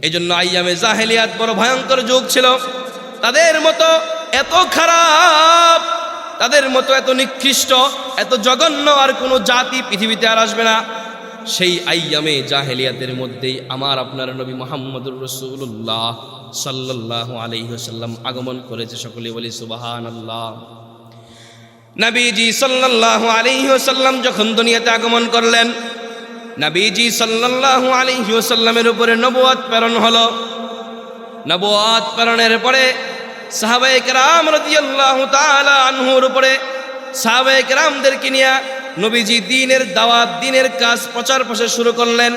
এই জন্য আইয়ামে জাহেলিয়াত বড় ভয়ঙ্কর যুগ ছিল। তাদের মতো এত খারাপ, তাদের মতো এত নিকৃষ্ট, এত জঘন্য আর কোনো জাতি পৃথিবীতে আর আসবে না। সেই আইয়ামে জাহেলিয়াতের মধ্যেই আমার আপনার নবী মুহাম্মদুর রাসূলুল্লাহ সাল্লাল্লাহু আলাইহি ওয়াসাল্লাম আগমন করেছে। সকলে বলি সুবহানাল্লাহ। নবীজি সাল্লাল্লাহু আলাইহি ওয়াসাল্লাম যখন দুনিয়াতে আগমন করলেন, নবীজি সাল্লাল্লাহু আলাইহি ওয়াসাল্লামের উপরে নবুয়ত প্রেরণ হলো। নবুয়ত প্রেরণের পরে সাহাবায়ে কেরাম রাদিয়াল্লাহু তাআলা আনহুর উপরে সাহাবায়ে কেরামদেরকে নিয়ে নবীজি দ্বীনের দাওয়াত, দ্বীনের কাজ, প্রচার প্রসার শুরু করলেন।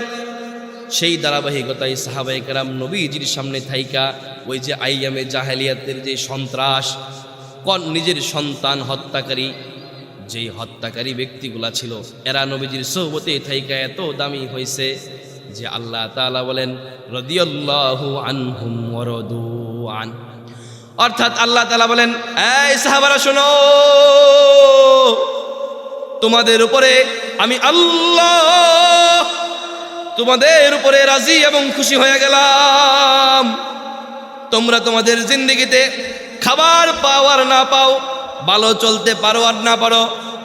সেই ধারাবাহিকতায় সাহাবায়ে কেরাম নবীজির সামনে থাইকা ওই যে আইয়ামে জাহেলিয়াতের যে সন্ত্রাস, নিজের সন্তান হত্যাকারী, যেই হত্যাকারী ব্যক্তিগুলা ছিল, এরা নবীজির সোহবতে থাইকা এত দামি হয়েছে যে আল্লাহ তাআলা বলেন রাদিয়াল্লাহু আনহুম ওয়া রাদু আন। অর্থাৎ আল্লাহ তাআলা বলেন, এই সাহাবারা শোনো, তোমাদের উপরে আমি আল্লাহ তোমাদের উপরে রাজি এবং খুশি হয়ে গেলাম। তোমরা তোমাদের জিন্দেগিতে খাবার পাও আর না পাও, ভালো চলতে পারো আর না পারো,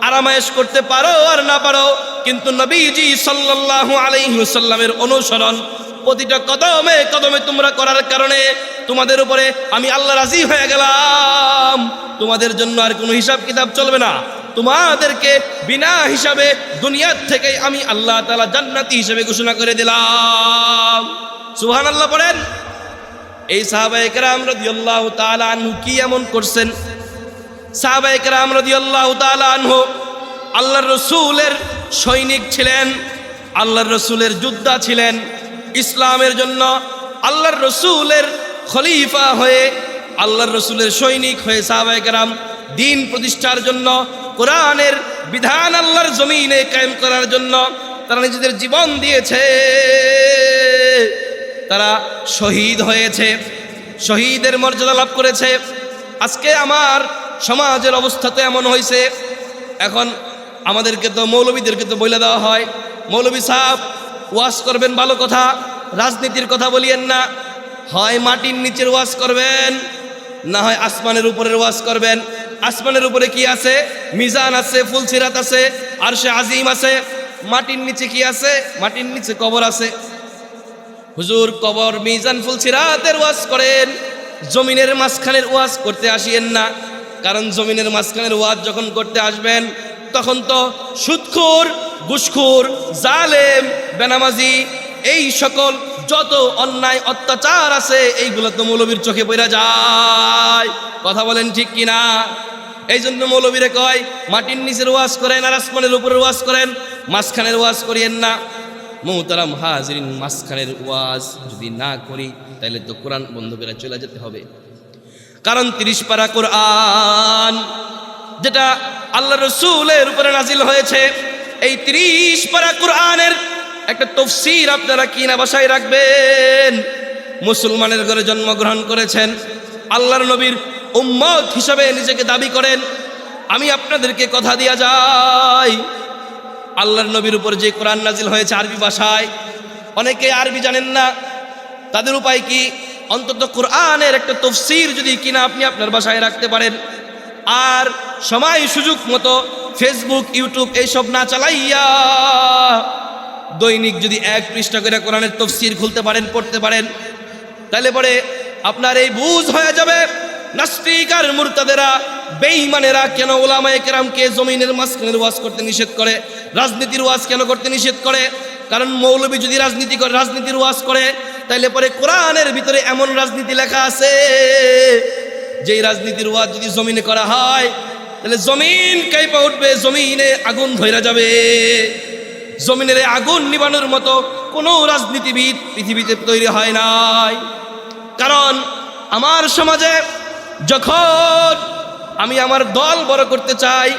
আরামায়েশ করতে পারো আর না পারো, কিন্তু নবীজি সাল্লাল্লাহু আলাইহি ওয়াসাল্লামের অনুসরণ প্রতিটা কদমে কদমে তোমরা করার কারণে তোমাদের উপরে আমি আল্লাহ রাজি হয়ে গেলাম। তোমাদের জন্য আর কোনো হিসাব কিতাব চলবে না, তোমাদেরকে বিনা হিসাবে দুনিয়ার থেকে আমি আল্লাহ তাআলা জান্নাতি হিসেবে ঘোষণা করে দিলাম। সুবহানাল্লাহ পড়েন। এই সাহাবায়ে কেরাম রাদিয়াল্লাহু তাআলা আনহু কি এমন করছেন? সাহাবায়ে কেরাম রাদিয়াল্লাহু তাআলা আনহু আল্লাহর রাসূলের সৈনিক ছিলেন, আল্লাহর রাসূলের যোদ্ধা ছিলেন। ইসলামের জন্য আল্লাহর রাসূলের খলিফা হয়ে, আল্লাহর রাসূলের সৈনিক হয়ে সাহাবায়ে কেরাম দ্বীন প্রতিষ্ঠার জন্য, কোরআনের বিধান আল্লাহর জমিনে কায়েম করার জন্য তারা নিজেদের জীবন দিয়েছে, তারা শহীদ হয়েছে, শহীদের মর্যাদা লাভ করেছে। আজকে আমার সমাজের অবস্থা তো এমন হয়েছে, এখন আমাদেরকে তো মৌলবীদেরকে তো বলে দেওয়া হয়, মৌলবী সাহেব ওয়াজ করবেন ভালো কথা, রাজনীতির কথা বলিয়েন না, হয় মাটির নিচের ওয়াজ করবেন, না হয় আসমানের উপরের ওয়াজ করবেন। আসমানের উপরে কি আছে? মিজান আছে, ফুলসিরাত আছে, আরশে আজিম আছে। মাটির নিচে কি আছে? মাটির নিচে কবর আছে। হুজুর কবর, মিজান, ফুলসিরাতের ওয়াজ করেন, জমিনের মাঝখানের ওয়াজ করতে আসিয়েন না, কারণ জমিনের মাঝখানের ওয়াজ যখন করতে আসবেন তখন তো সুদখোর, ঘুষখোর, জালেম, বেনামাজি এই সকল যত অন্যায় অত্যাচার আছে এইগুলো তো মৌলবীর চোখে পড়া যায়। কথা বলেন ঠিক কিনা? এই জন্য মৌলবীরে কয় মাটির নিচের ওয়াজ করেন আর আসমানের উপরের ওয়াজ করেন, মাঝখানের ওয়াজ করিয়েন না। মুহতারাম হাজিরিন, মাঝখানের ওয়াজ যদি না করি তাহলে তো কোরআন বন্ধ করে চলে যেতে হবে। কারণ 30 পারা কোরআন যেটা আল্লাহ রসুলের উপরে নাজিল হয়েছে, এই 30 পারা কোরআনের একটা তাফসীর আপনারা কিনা বাসায় রাখবেন। মুসলমানের ঘরে জন্মগ্রহণ করেছেন, আল্লাহর নবীর উম্মত হিসাবে নিজেকে দাবি করেন। আমি আপনাদেরকে কথা দিয়া যাই, আল্লাহর নবীর উপর যে কোরআন নাজিল হয়েছে আরবি ভাষায়, অনেকে আরবি জানেন না, তাদের উপায় কি? অন্তত কোরআনের একটা তাফসীর যদি কিনা আপনি আপনার বাসায় রাখতে পারেন, আর সময় সুযোগ মতো ফেসবুক, ইউটিউব এইসব না চালাইয়া দৈনিক যদি 1 পৃষ্ঠা করে কোরআনের তাফসীর খুলতে পারেন, পড়তে পারেন, তাহলে পরে আপনার এই বুঝ হয়ে যাবে নাস্তিক আর মুরতাদেরা, বেঈমানেরা কেন উলামায়ে কেরামকে জমিনের মাঝখানের ওয়াজ করতে নিষেধ করে, রাজনীতির ওয়াজ কেন করতে নিষেধ করে। কারণ মৌলবী যদি রাজনীতির ওয়াজ করে তাইলে পরে কোরআনের ভিতরে এমন রাজনীতি লেখা আছে, যেই রাজনীতির ওয়াজ যদি জমিনে করা হয় তাহলে জমিন কাঁপা উঠবে, জমিনে আগুন ধইরা যাবে। জমিনের আগুন নিবানোর মতো কোনো রাজনীতিবিদ পৃথিবীতে তৈরি হয় নাই। কারণ আমার সমাজে যখন আমি আমার দল বড় করতে চাই,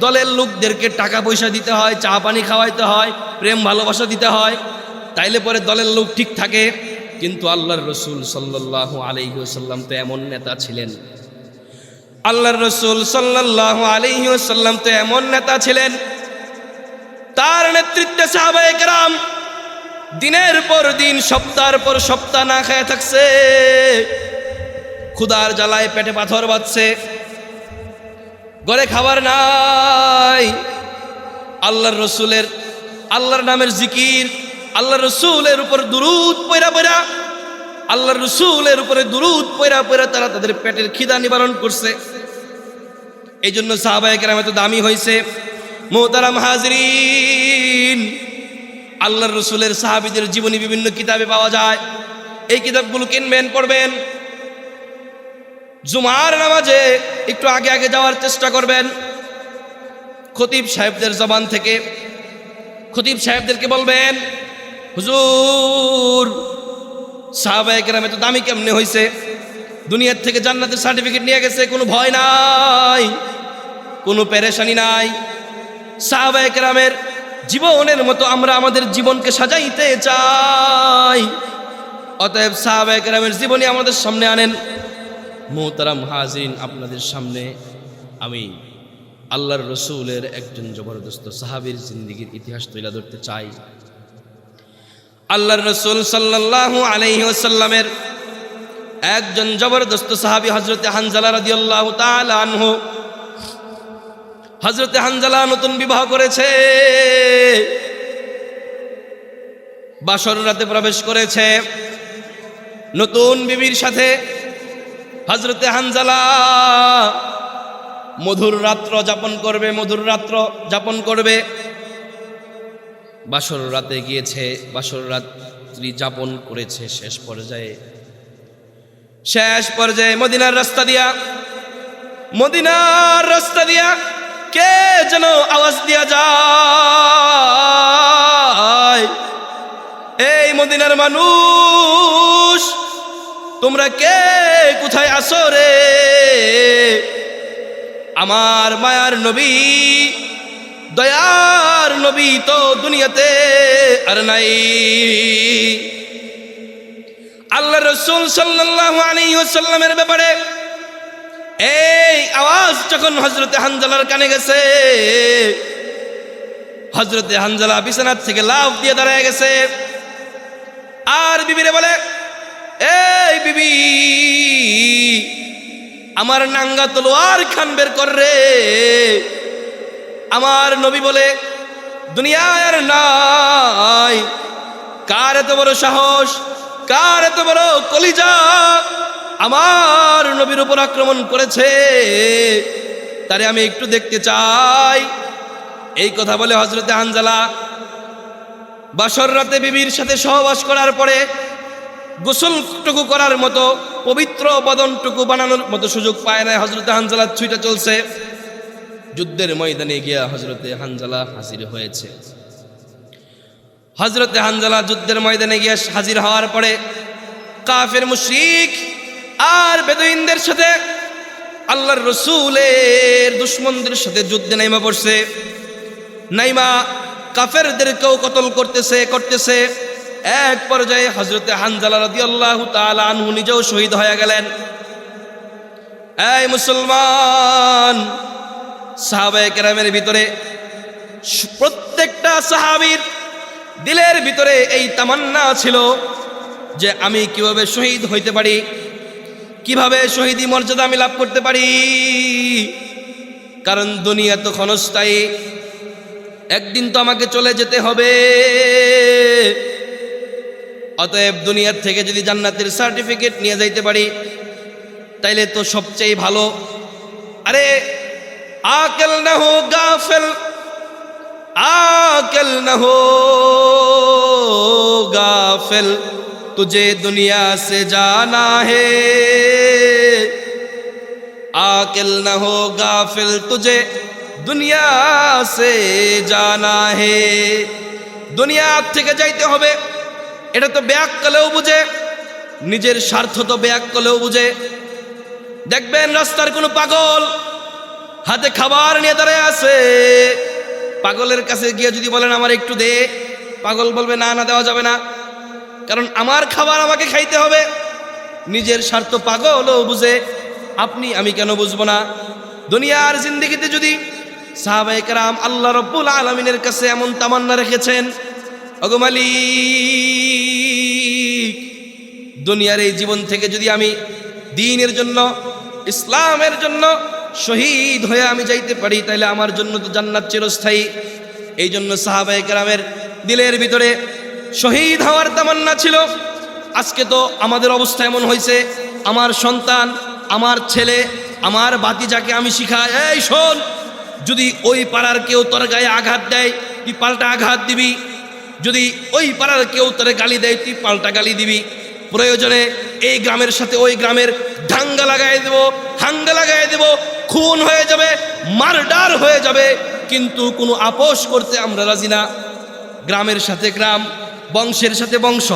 দলের লোকদেরকে টাকা পয়সা দিতে হয়, চা পানি খাওয়াইতে হয়, প্রেম ভালোবাসা দিতে হয়, তাইলে পরে দলের লোক ঠিক থাকে। কিন্তু আল্লাহর রসুল সাল্লাল্লাহু আলাইহি ওয়াসাল্লাম তো এমন নেতা ছিলেন, আল্লাহর রসুল সাল্লাল্লাহু আলাইহি ওয়াসাল্লাম তো এমন নেতা ছিলেন, তার নেতৃত্বে সাহাবায়ে কেরাম দিনের পর দিন, সপ্তাহের পর সপ্তাহ না খেয়ে থাকছে, ক্ষুধার জ্বালায় পেটে পাথর বাঁধছে, ঘরে খাবার নাই। আল্লাহর নামের জিকির, আল্লাহর রসুলের উপর দুরূদ পয়রা পয়রা, আল্লাহর রসুলের উপরে দুরূদ পয়রা পয়রা তারা তাদের পেটের খিদা নিবারণ করছে। এই জন্য সাহাবায়ে কেরাম এত দামি হয়েছে। মুহতারাম হাজিরিন, আল্লাহর রসুলের সাহাবীদের জীবনী বিভিন্ন কিতাবে পাওয়া যায়। এই কিতাবগুলো কিনবেন, পড়বেন। জুমার নামাজে একটু আগে আগে যাওয়ার চেষ্টা করবেন। খতিব সাহেবদের জবান থেকে খতিব সাহেবদেরকে বলবেন, হুজুর সাহাবায়ে কেরাম এত দামি কেমনে হয়েছে, দুনিয়ার থেকে জান্নাতের সার্টিফিকেট নিয়ে গেছে, কোনো ভয় নাই, কোনো পেরেশানি নাই। সাহাবায়ে কেরামের জীবনের মতো আমরা আমাদের জীবনকে সাজাইতে চাই, অতএব সাহাবায়ে কেরামের জীবনী আমাদের সামনে আনেন। মুহতারাম হাজিরিন, আপনাদের সামনে আমি আল্লাহর রসুলের একজন জবরদস্ত সাহাবীর জিন্দেগীর ইতিহাস তুলে ধরতে চাই। আল্লাহর রসুল সাল্লাল্লাহু আলাইহি ওয়াসাল্লামের একজন জবরদস্ত সাহাবী হযরতে হানজালা রাদিয়াল্লাহু তাআলা আনহু। হযরতে হানজালা নতুন বিবাহ করেছে, বাসর রাতে প্রবেশ করেছে নতুন বিবির সাথে। হযরতে হানজালা মধুর রাত্র যাপন করবে, বাসর রাতে গিয়েছে, বাসর রাত্রি যাপন করেছে। শেষ পর্যায়ে মদিনার রাস্তা দিয়া কে যেন আওয়াজ দিয়া যায়, এই মদিনার মানুষ তোমরা কে কোথায় আসো রে, আমার মায়ার নবী, দয়ার নবী তো দুনিয়াতে আর নাই। আল্লাহ রাসূল সাল্লাল্লাহু আলাইহি ওয়াসাল্লামের ব্যাপারে এই আওয়াজ যখন হযরতে হানজালার কানে গেছে, হযরতে হানজালা বিছানা থেকে লাফ দিয়ে দাঁড়ায় গেছে, আর বিবিরে বলে, এই বিবি, আমার নাঙ্গা তলোয়ার খান বের কর রে। আমার নবী বলে, দুনিয়ায় আর নাই, কার এত বড় সাহস, কার এত বড় কলিজা, আমার নবীর উপর আক্রমণ করেছে, তারে আমি একটু দেখতে চাই। এই কথা বলে হযরতে হানজালা বাসর রাতে বিবির সাথে সহবাস করার পরে গোসলটুকু করার মতো, পবিত্র বদনটুকু বানানোর মতো সুযোগ পায় না। হযরতে হানজালা ছুটে চলছে। যুদ্ধের ময়দানে গিয়া হযরতে হানজালা হাজির হয়েছে। হযরতে হানজালা যুদ্ধের ময়দানে গিয়া হাজির হওয়ার পরে কাফের মুশরিক আর বেদুইনদের সাথে আল্লাহর রাসূলের দুশমনদের সাথে যুদ্ধে নাইমা পড়ছে। নাইমা কাফেরদেরকেও কতল করতেছে। এক পর্যায়ে হযরতে হানজালা রাদিয়াল্লাহু তাআলা আনহু নিজেও শহীদ হয়ে গেলেন। এই মুসলমান, সাহাবায়ে কেরামের ভিতরে প্রত্যেকটা সাহাবীর দিলের ভিতরে এই তামান্না ছিল যে আমি কিভাবে শহীদ হইতে পারি, কিভাবে শহীদি মর্যাদা আমি লাভ করতে পারি। কারণ দুনিয়া তো ক্ষণস্থায়ী, একদিন তো আমাকে চলে যেতে হবে। অতএব দুনিয়ার থেকে যদি জান্নাতের সার্টিফিকেট নিয়ে যাইতে পারি তাইলে তো সবচেয়ে ভালো। আরে আকেল না হো গাফেল, आकल न हो गाफिल, तुझे दुनिया से जाना है। आकिल न हो गाफिल, तुझे दुनिया से जाना है। दुनिया থেকে যাইতে হবে, এটা তো ব্যাক করলেও বুঝে, নিজের স্বার্থ তো ব্যাক করলেও বুঝে। দেখবেন রাস্তার কোনো পাগল হাতে খাবার নিয়ে দাঁড়ায় আছে, পাগলের কাছে গিয়ে যদি বলেন আমার একটু দে, পাগল বলবে না না দেওয়া যাবে না, কারণ আমার খাবার আমাকে খাইতে হবে। নিজের স্বার্থ পাগলও বুঝে, আপনি আমি কেন বুঝবো না? দুনিয়ার জিন্দেগিতে যদি সাহাবায়ে কেরাম আল্লাহ রাব্বুল আলামিনের কাছে এমন তামান্না রেখেছেন, ওগো মালিক, দুনিয়ার এই জীবন থেকে যদি আমি দ্বীনের জন্য, ইসলামের জন্য শহীদ হয়ে আমি যাইতে পারি তাইলে আমার জন্য তো জান্নাত চিরস্থায়ী। এই জন্য সাহাবায়ে কেরামের দিলের ভিতরে শহীদ হওয়ার তামান্না ছিল। আজকে তো আমাদের অবস্থা এমন হয়েছে, আমার সন্তান, আমার ছেলে, আমার ভাতিজাকে আমি শিখাই, এই শোন, যদি ওই পাড়ার কেউ তোর গায়ে আঘাত দেয় তুই পাল্টা আঘাত দিবি, যদি ওই পাড়ার কেউ তোর গালি দেয় তুই পাল্টা গালি দিবি, প্রয়োজনে এই গ্রামের সাথে ওই গ্রামের দাঙ্গা লাগাই দেব, হাঙ্গা লাগাই দেব, খুন হয়ে যাবে, মারডার হয়ে যাবে, কিন্তু কোনো আপোষ করতে আমরা রাজি না। গ্রামের সাথে গ্রাম, বংশের সাথে বংশ,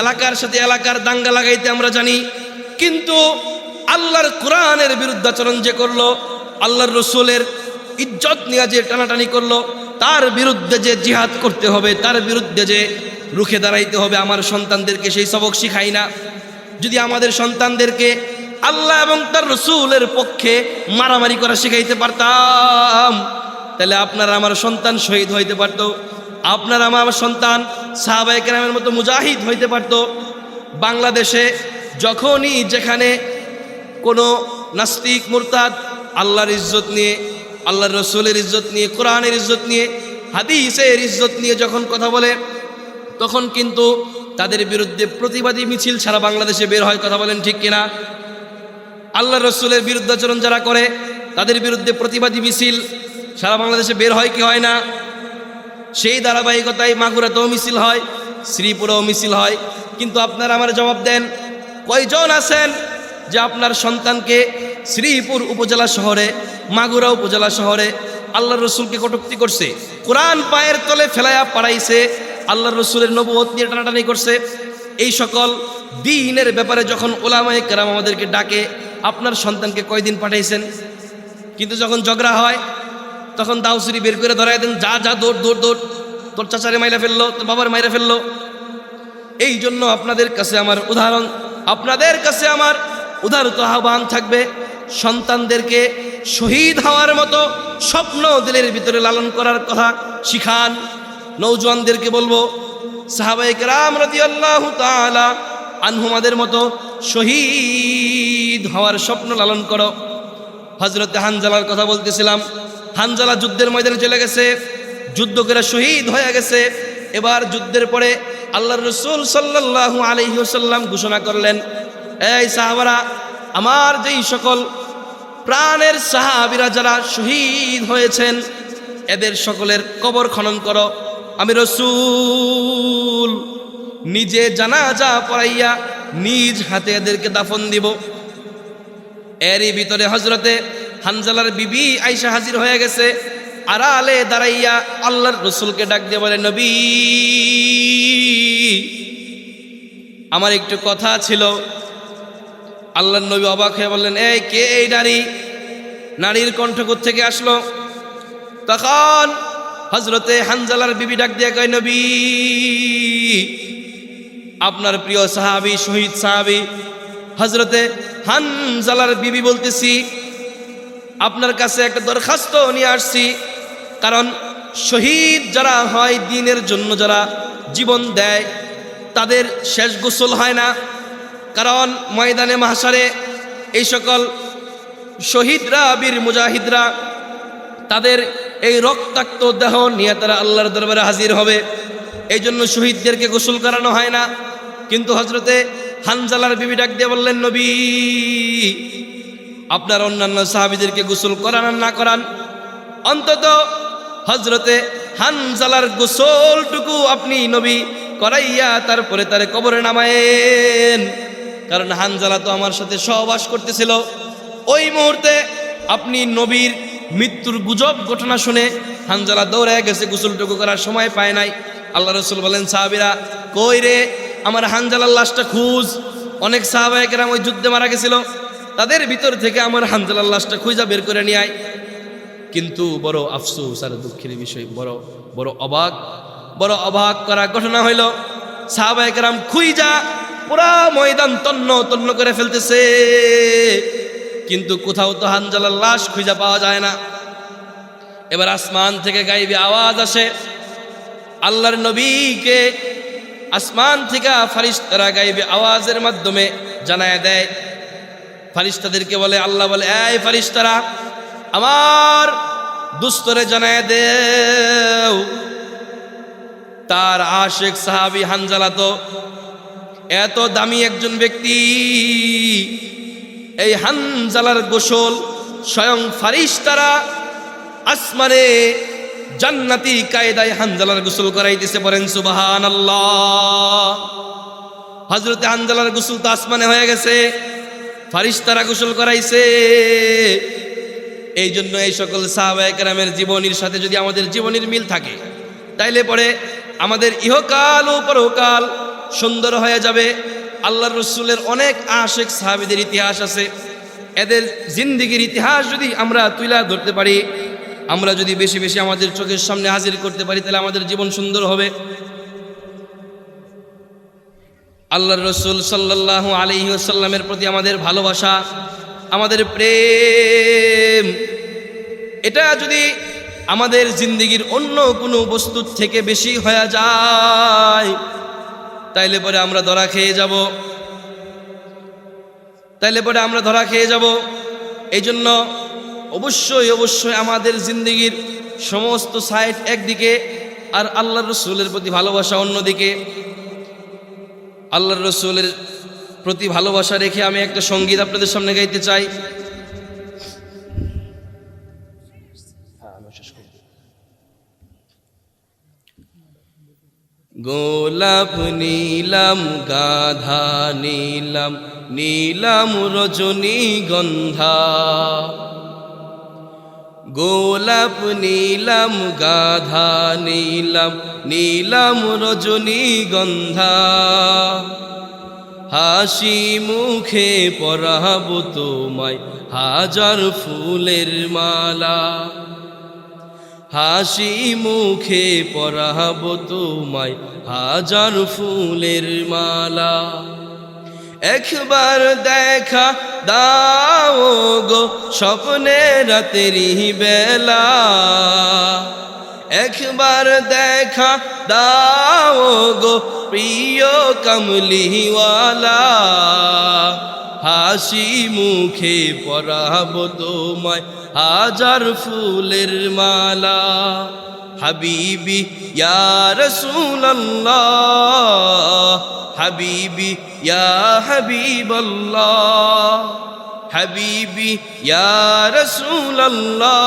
এলাকার সাথে এলাকার দাঙ্গা লাগাইতে আমরা জানি, কিন্তু আল্লাহর কোরআনের বিরুদ্ধাচরণ যে করলো, আল্লাহর রসুলের ইজ্জত নিয়ে যে টানাটানি করলো, তার বিরুদ্ধে যে জিহাদ করতে হবে, তার বিরুদ্ধে যে রুখে দাঁড়াইতে হবে, আমার সন্তানদেরকে সেই সবক শিখাই না। যদি আমাদের সন্তানদেরকে আল্লাহ এবং তার রসুলের পক্ষে মারামারি করা শিখাইতে পারতাম তাহলে আপনারা আমার সন্তান শহীদ হইতে পারত, আপনারা আমার সন্তান সাহাবায়ে কেরামের মতো মুজাহিদ হইতে পারত। বাংলাদেশে যখনই যেখানে কোনো নাস্তিক মুরতাদ আল্লাহর ইজ্জত নিয়ে, আল্লাহর রসুলের ইজ্জত নিয়ে, কোরআনের ইজ্জত নিয়ে, হাদিসের ইজ্জত নিয়ে যখন কথা বলে, তখন কিন্তু তাদের বিরুদ্ধে প্রতিবাদী মিছিল সারা বাংলাদেশে বের হয়। কথা বলেন ঠিক কিনা? আল্লাহর রসুলের বিরুদ্ধাচরণ যারা করে তাদের বিরুদ্ধে প্রতিবাদী মিছিল সারা বাংলাদেশে বের হয় কি হয় না? সেই ধারাবাহিকতায় মাগুরাতেও মিছিল হয়, শ্রীপুরেও মিছিল হয়। কিন্তু আপনারা আমার জবাব দেন, কয়জন আছেন যে আপনার সন্তানকে শ্রীপুর উপজেলা শহরে, মাগুরা উপজেলা শহরে আল্লাহর রসুলকে কটূক্তি করছে, কোরআন পায়ের তলে ফেলাইয়া পাড়াইছে, আল্লাহর রসুলের নবুয়ত নিয়ে টানাটানি করছে? এই সকল দ্বীনের ব্যাপারে যখন উলামায়ে কেরাম আমাদেরকে ডাকে, আপনার সন্তানকে কয়দিন পাঠাইছেন? কিন্তু যখন ঝগড়া হয় তখন দাউসুরি বের করে ধরাই দেন, যা যা দৌড় দৌড় দৌড়, তোর চাচারে মাইরা ফেললো, তোর বাবার মাইরা ফেললো। এই জন্য আপনাদের কাছে আমার উদারত আহ্বান থাকবে, সন্তানদেরকে শহীদ হওয়ার মতো স্বপ্ন দিলের ভিতরে লালন করার কথা শিখান। নওজোয়ানদেরকে বলবো, সাহাবায়ে কেরাম রাদিয়াল্লাহু তাআলা আনহুমাদের মতো শহীদ হওয়ার স্বপ্ন লালন করো। হযরতে হানজালার কথা বলতেছিলাম, হানজালা যুদ্ধের ময়দানে চলে গেছে, যুদ্ধ করে শহীদ হয়ে গেছে। এবার যুদ্ধের পরে আল্লাহর রাসূল সাল্লাল্লাহু আলাইহি ওয়াসাল্লাম ঘোষণা করলেন, এই সাহাবারা, আমার যেই সকল প্রাণের সাহাবীরা যারা শহীদ হয়েছেন এদের সকলের কবর খনন করো। আমি রাসূল নিজে জানাজা পড়াইয়া নিজ হাতে এদেরকে দাফন দিব। এরই ভিতরে হযরতে হানজালার বিবি আয়েশা হাজির হয়ে গেছে। আড়ালে দাঁড়াইয়া আল্লাহর রাসূলকে ডাক দিয়ে বলে, নবী, আমার একটু কথা ছিল। আল্লাহর নবী অবাক হয়ে বললেন, এই কে এই নারী? নারীর কণ্ঠ কোত্থেকে আসলো? তখন হযরতে হানজালার বিবি ডাক দিয়ে কয়, নবী, আপনার প্রিয় সাহাবী, শহীদ সাহাবী হযরতে হানজালার বিবি বলতেছি, আপনার কাছে একটা দরখাস্ত নিয়ে আসছি। কারণ শহীদ যারা হয়, দ্বীনের জন্য যারা জীবন দেয়, তাদের শেষ গোসল হয় না। কারণ ময়দানে মাহশারে এই সকল শহীদরা, বীর মুজাহিদরা, তাদের এই রক্তাক্ত দেহ নিয়ে তারা আল্লাহর দরবারে হাজির হবে। এই জন্য শহীদদেরকে গোসল করানো হয় না। কিন্তু হযরতে হানজালার বিবি ডাক দিয়ে বললেন, নবী, আপনার অন্যান্য সাহাবীদেরকে গোসল করান আর না করান, অন্তত হযরতে হানজালার গোসলটুকু আপনি নবী করাইয়া তারপরে তারে কবরে নামায়েন। কারণ হানজালা তো আমার সাথে সহবাস করতেছিল। ওই মুহূর্তে আপনি নবীর মৃত্যুর গুজব ঘটনা শুনে হানজালা দৌড়ায় গেছে, গোসলটুকু করার সময় পায় নাই। আল্লাহ রাসূল বলেন, সাহাবীরা, কই রে আমার হানজালার লাশটা খুঁজ। অনেক সাহাবায়ে কেরাম ওই যুদ্ধে মারা গেছিল, তাদের ভিতর থেকে আমার হানজালার লাশটা খুঁজা বের করে নিয়ে আয়। কিন্তু বড় আফসোস আর দুঃখের বিষয়, বড় অবাক করা ঘটনা হইল, সাহাবায়ে কেরাম খুঁজা পুরা ময়দান তন্ন তন্ন করে ফেলতেছে, কিন্তু কোথাও তো হানজালার লাশ খুঁজা পাওয়া যায় না। এবার আসমান থেকে গায়েবী আওয়াজ আসে। আল্লাহর নবীকে আসমান থেকে ফারিস্তারা গায়েবী আওয়াজের মাধ্যমে জানায় দেয়। ফারিস্তাদেরকে বলে, আল্লাহ বলে, এই ফারিস্তারা, আমার দুস্তরে জানায় দেও, তার আশিক সাহাবী হানজালা তো এত দামি একজন ব্যক্তি, এই হানজালার গোসল স্বয়ং ফারিস্তারা আসমানে জান্নাতি কায়দায় হানজালার গোসল করাইতেছে। বলেন সুবহানাল্লাহ। হযরতে হানজালার গোসল তো আসমানে হয়ে গেছে, ফারিস্তারা গোসল করাইছে। এই জন্য এই সকল সাহাবায়ে কেরামের জীবনীর সাথে যদি আমাদের জীবনের মিল থাকে, তাইলে পরে আমাদের ইহকাল ও পরকাল সুন্দর হয়ে যাবে। আল্লাহর রাসূলের অনেক আশিক সাহাবীদের ইতিহাস আছে, এদের জিন্দেগির ইতিহাস যদি আমরা তুলে ধরতে পারি, আমরা যদি বেশি বেশি আমাদের চোখের সামনে হাজির করতে পারি, তাহলে আমাদের জীবন সুন্দর হবে। আল্লাহর রাসূল সাল্লাল্লাহু আলাইহি ওয়াসাল্লামের প্রতি আমাদের ভালোবাসা, আমাদের প্রেম, এটা যদি আমাদের জিন্দেগির অন্য কোনো বস্তুর থেকে বেশি হয়ে যায়, তাইলে পরে আমরা ধরা খেয়ে যাব। এই জন্য অবশ্যই আমাদের জিন্দেগির সমস্ত সাইড একদিকে, আর আল্লাহর রাসূলের প্রতি ভালোবাসা অন্যদিকে। আল্লাহর রাসূলের প্রতি ভালোবাসা রেখে আমি একটা সঙ্গীত আপনাদের সামনে গাইতে চাই। গোলাপ নীলাম, গাধা নীলাম, নীলাম রজনীগন্ধা। গোলাপ নীলাম, গাধা নীলাম, নীলাম রজনীগন্ধা। হাসি মুখে পরাবো তোমায় হাজার ফুলের মালা। হাসি মুখে পরাবো তোমায় হাজার ফুলের মালা। একবার দেখা দাও গো স্বপ্নে রাতেরই বেলা। একবার দেখা দাও গো প্রিয় কমলিওয়ালা। হাসি মুখে পরাবো তোমায় হাজার ফুলের মালা। হাবিবি ইয়া রাসূলুল্লাহ, হাবিবি ইয়া হাবিবাল্লাহ, হাবিবি ইয়া রাসূলুল্লাহ,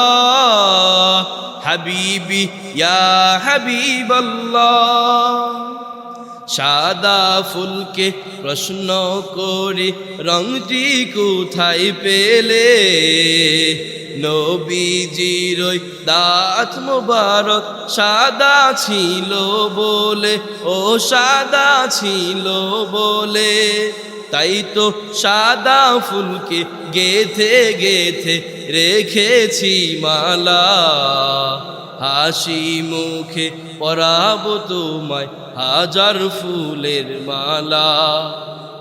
হাবিবি ইয়া হাবিবাল্লাহ। সাদা ফুলকে প্রশ্ন করি রংটি কোথায় পেলে, নবীজির ওই দাঁত মোবারক সাদা ছিল বলে, ও সাদা ছিল বলে, তাই তো সাদা ফুলকে গেথে গেথে রেখেছি মালা, হাসি মুখে পরাবো তোমায় হাজার ফুলের মালা,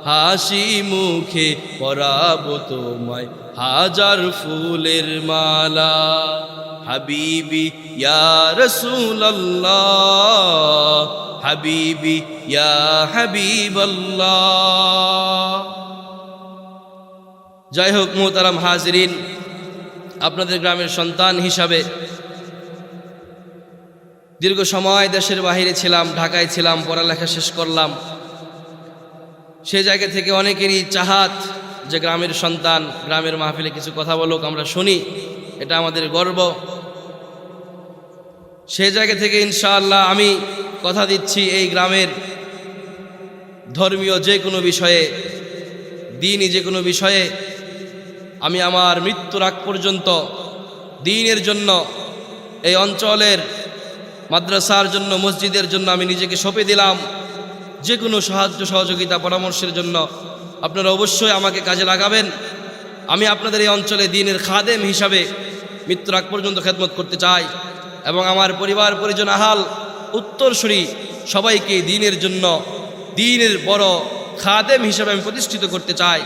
হাসি মুখে পরাবো তোমায় হাজার ফুলের মালা। হাবিবি ইয়া রাসূলুল্লাহ, হাবিবি ইয়া হাবিবাল্লাহ। যাই হোক মুহতারাম হাজিরিন, আপনাদের গ্রামের সন্তান হিসাবে দীর্ঘ সময় দেশের বাহিরে ছিলাম, ঢাকায় ছিলাম, পড়ালেখা শেষ করলাম। সেই জায়গা থেকে অনেকেরই চাহাত যে গ্রামের সন্তান গ্রামের মাহফিলে কিছু কথা বলুক, আমরা শুনি, এটা আমাদের গর্ব। সেই জায়গা থেকে ইনশাআল্লাহ আমি কথা দিচ্ছি, এই গ্রামের ধর্মীয় যে কোনো বিষয়ে, দ্বীনি যে কোনো বিষয়ে আমি আমার মৃত্যুর আগ পর্যন্ত দ্বীনের জন্য, এই অঞ্চলের মাদ্রাসার জন্য, মসজিদের জন্য আমি নিজেকে সঁপে দিলাম। যে কোনো সাহায্য সহযোগিতা পরামর্শের জন্য আপনারা অবশ্যই আমাকে কাজে লাগাবেন। আমি আপনাদের এই অঞ্চলে দ্বীনের খাদেম হিসাবে মৃত্যুর আগ পর্যন্ত খেদমত করতে চাই এবং আমার পরিবার পরিজন আহাল উত্তরসূরি সবাইকে দ্বীনের জন্য, দ্বীনের বড় খাদেম হিসাবে আমি প্রতিষ্ঠিত করতে চাই।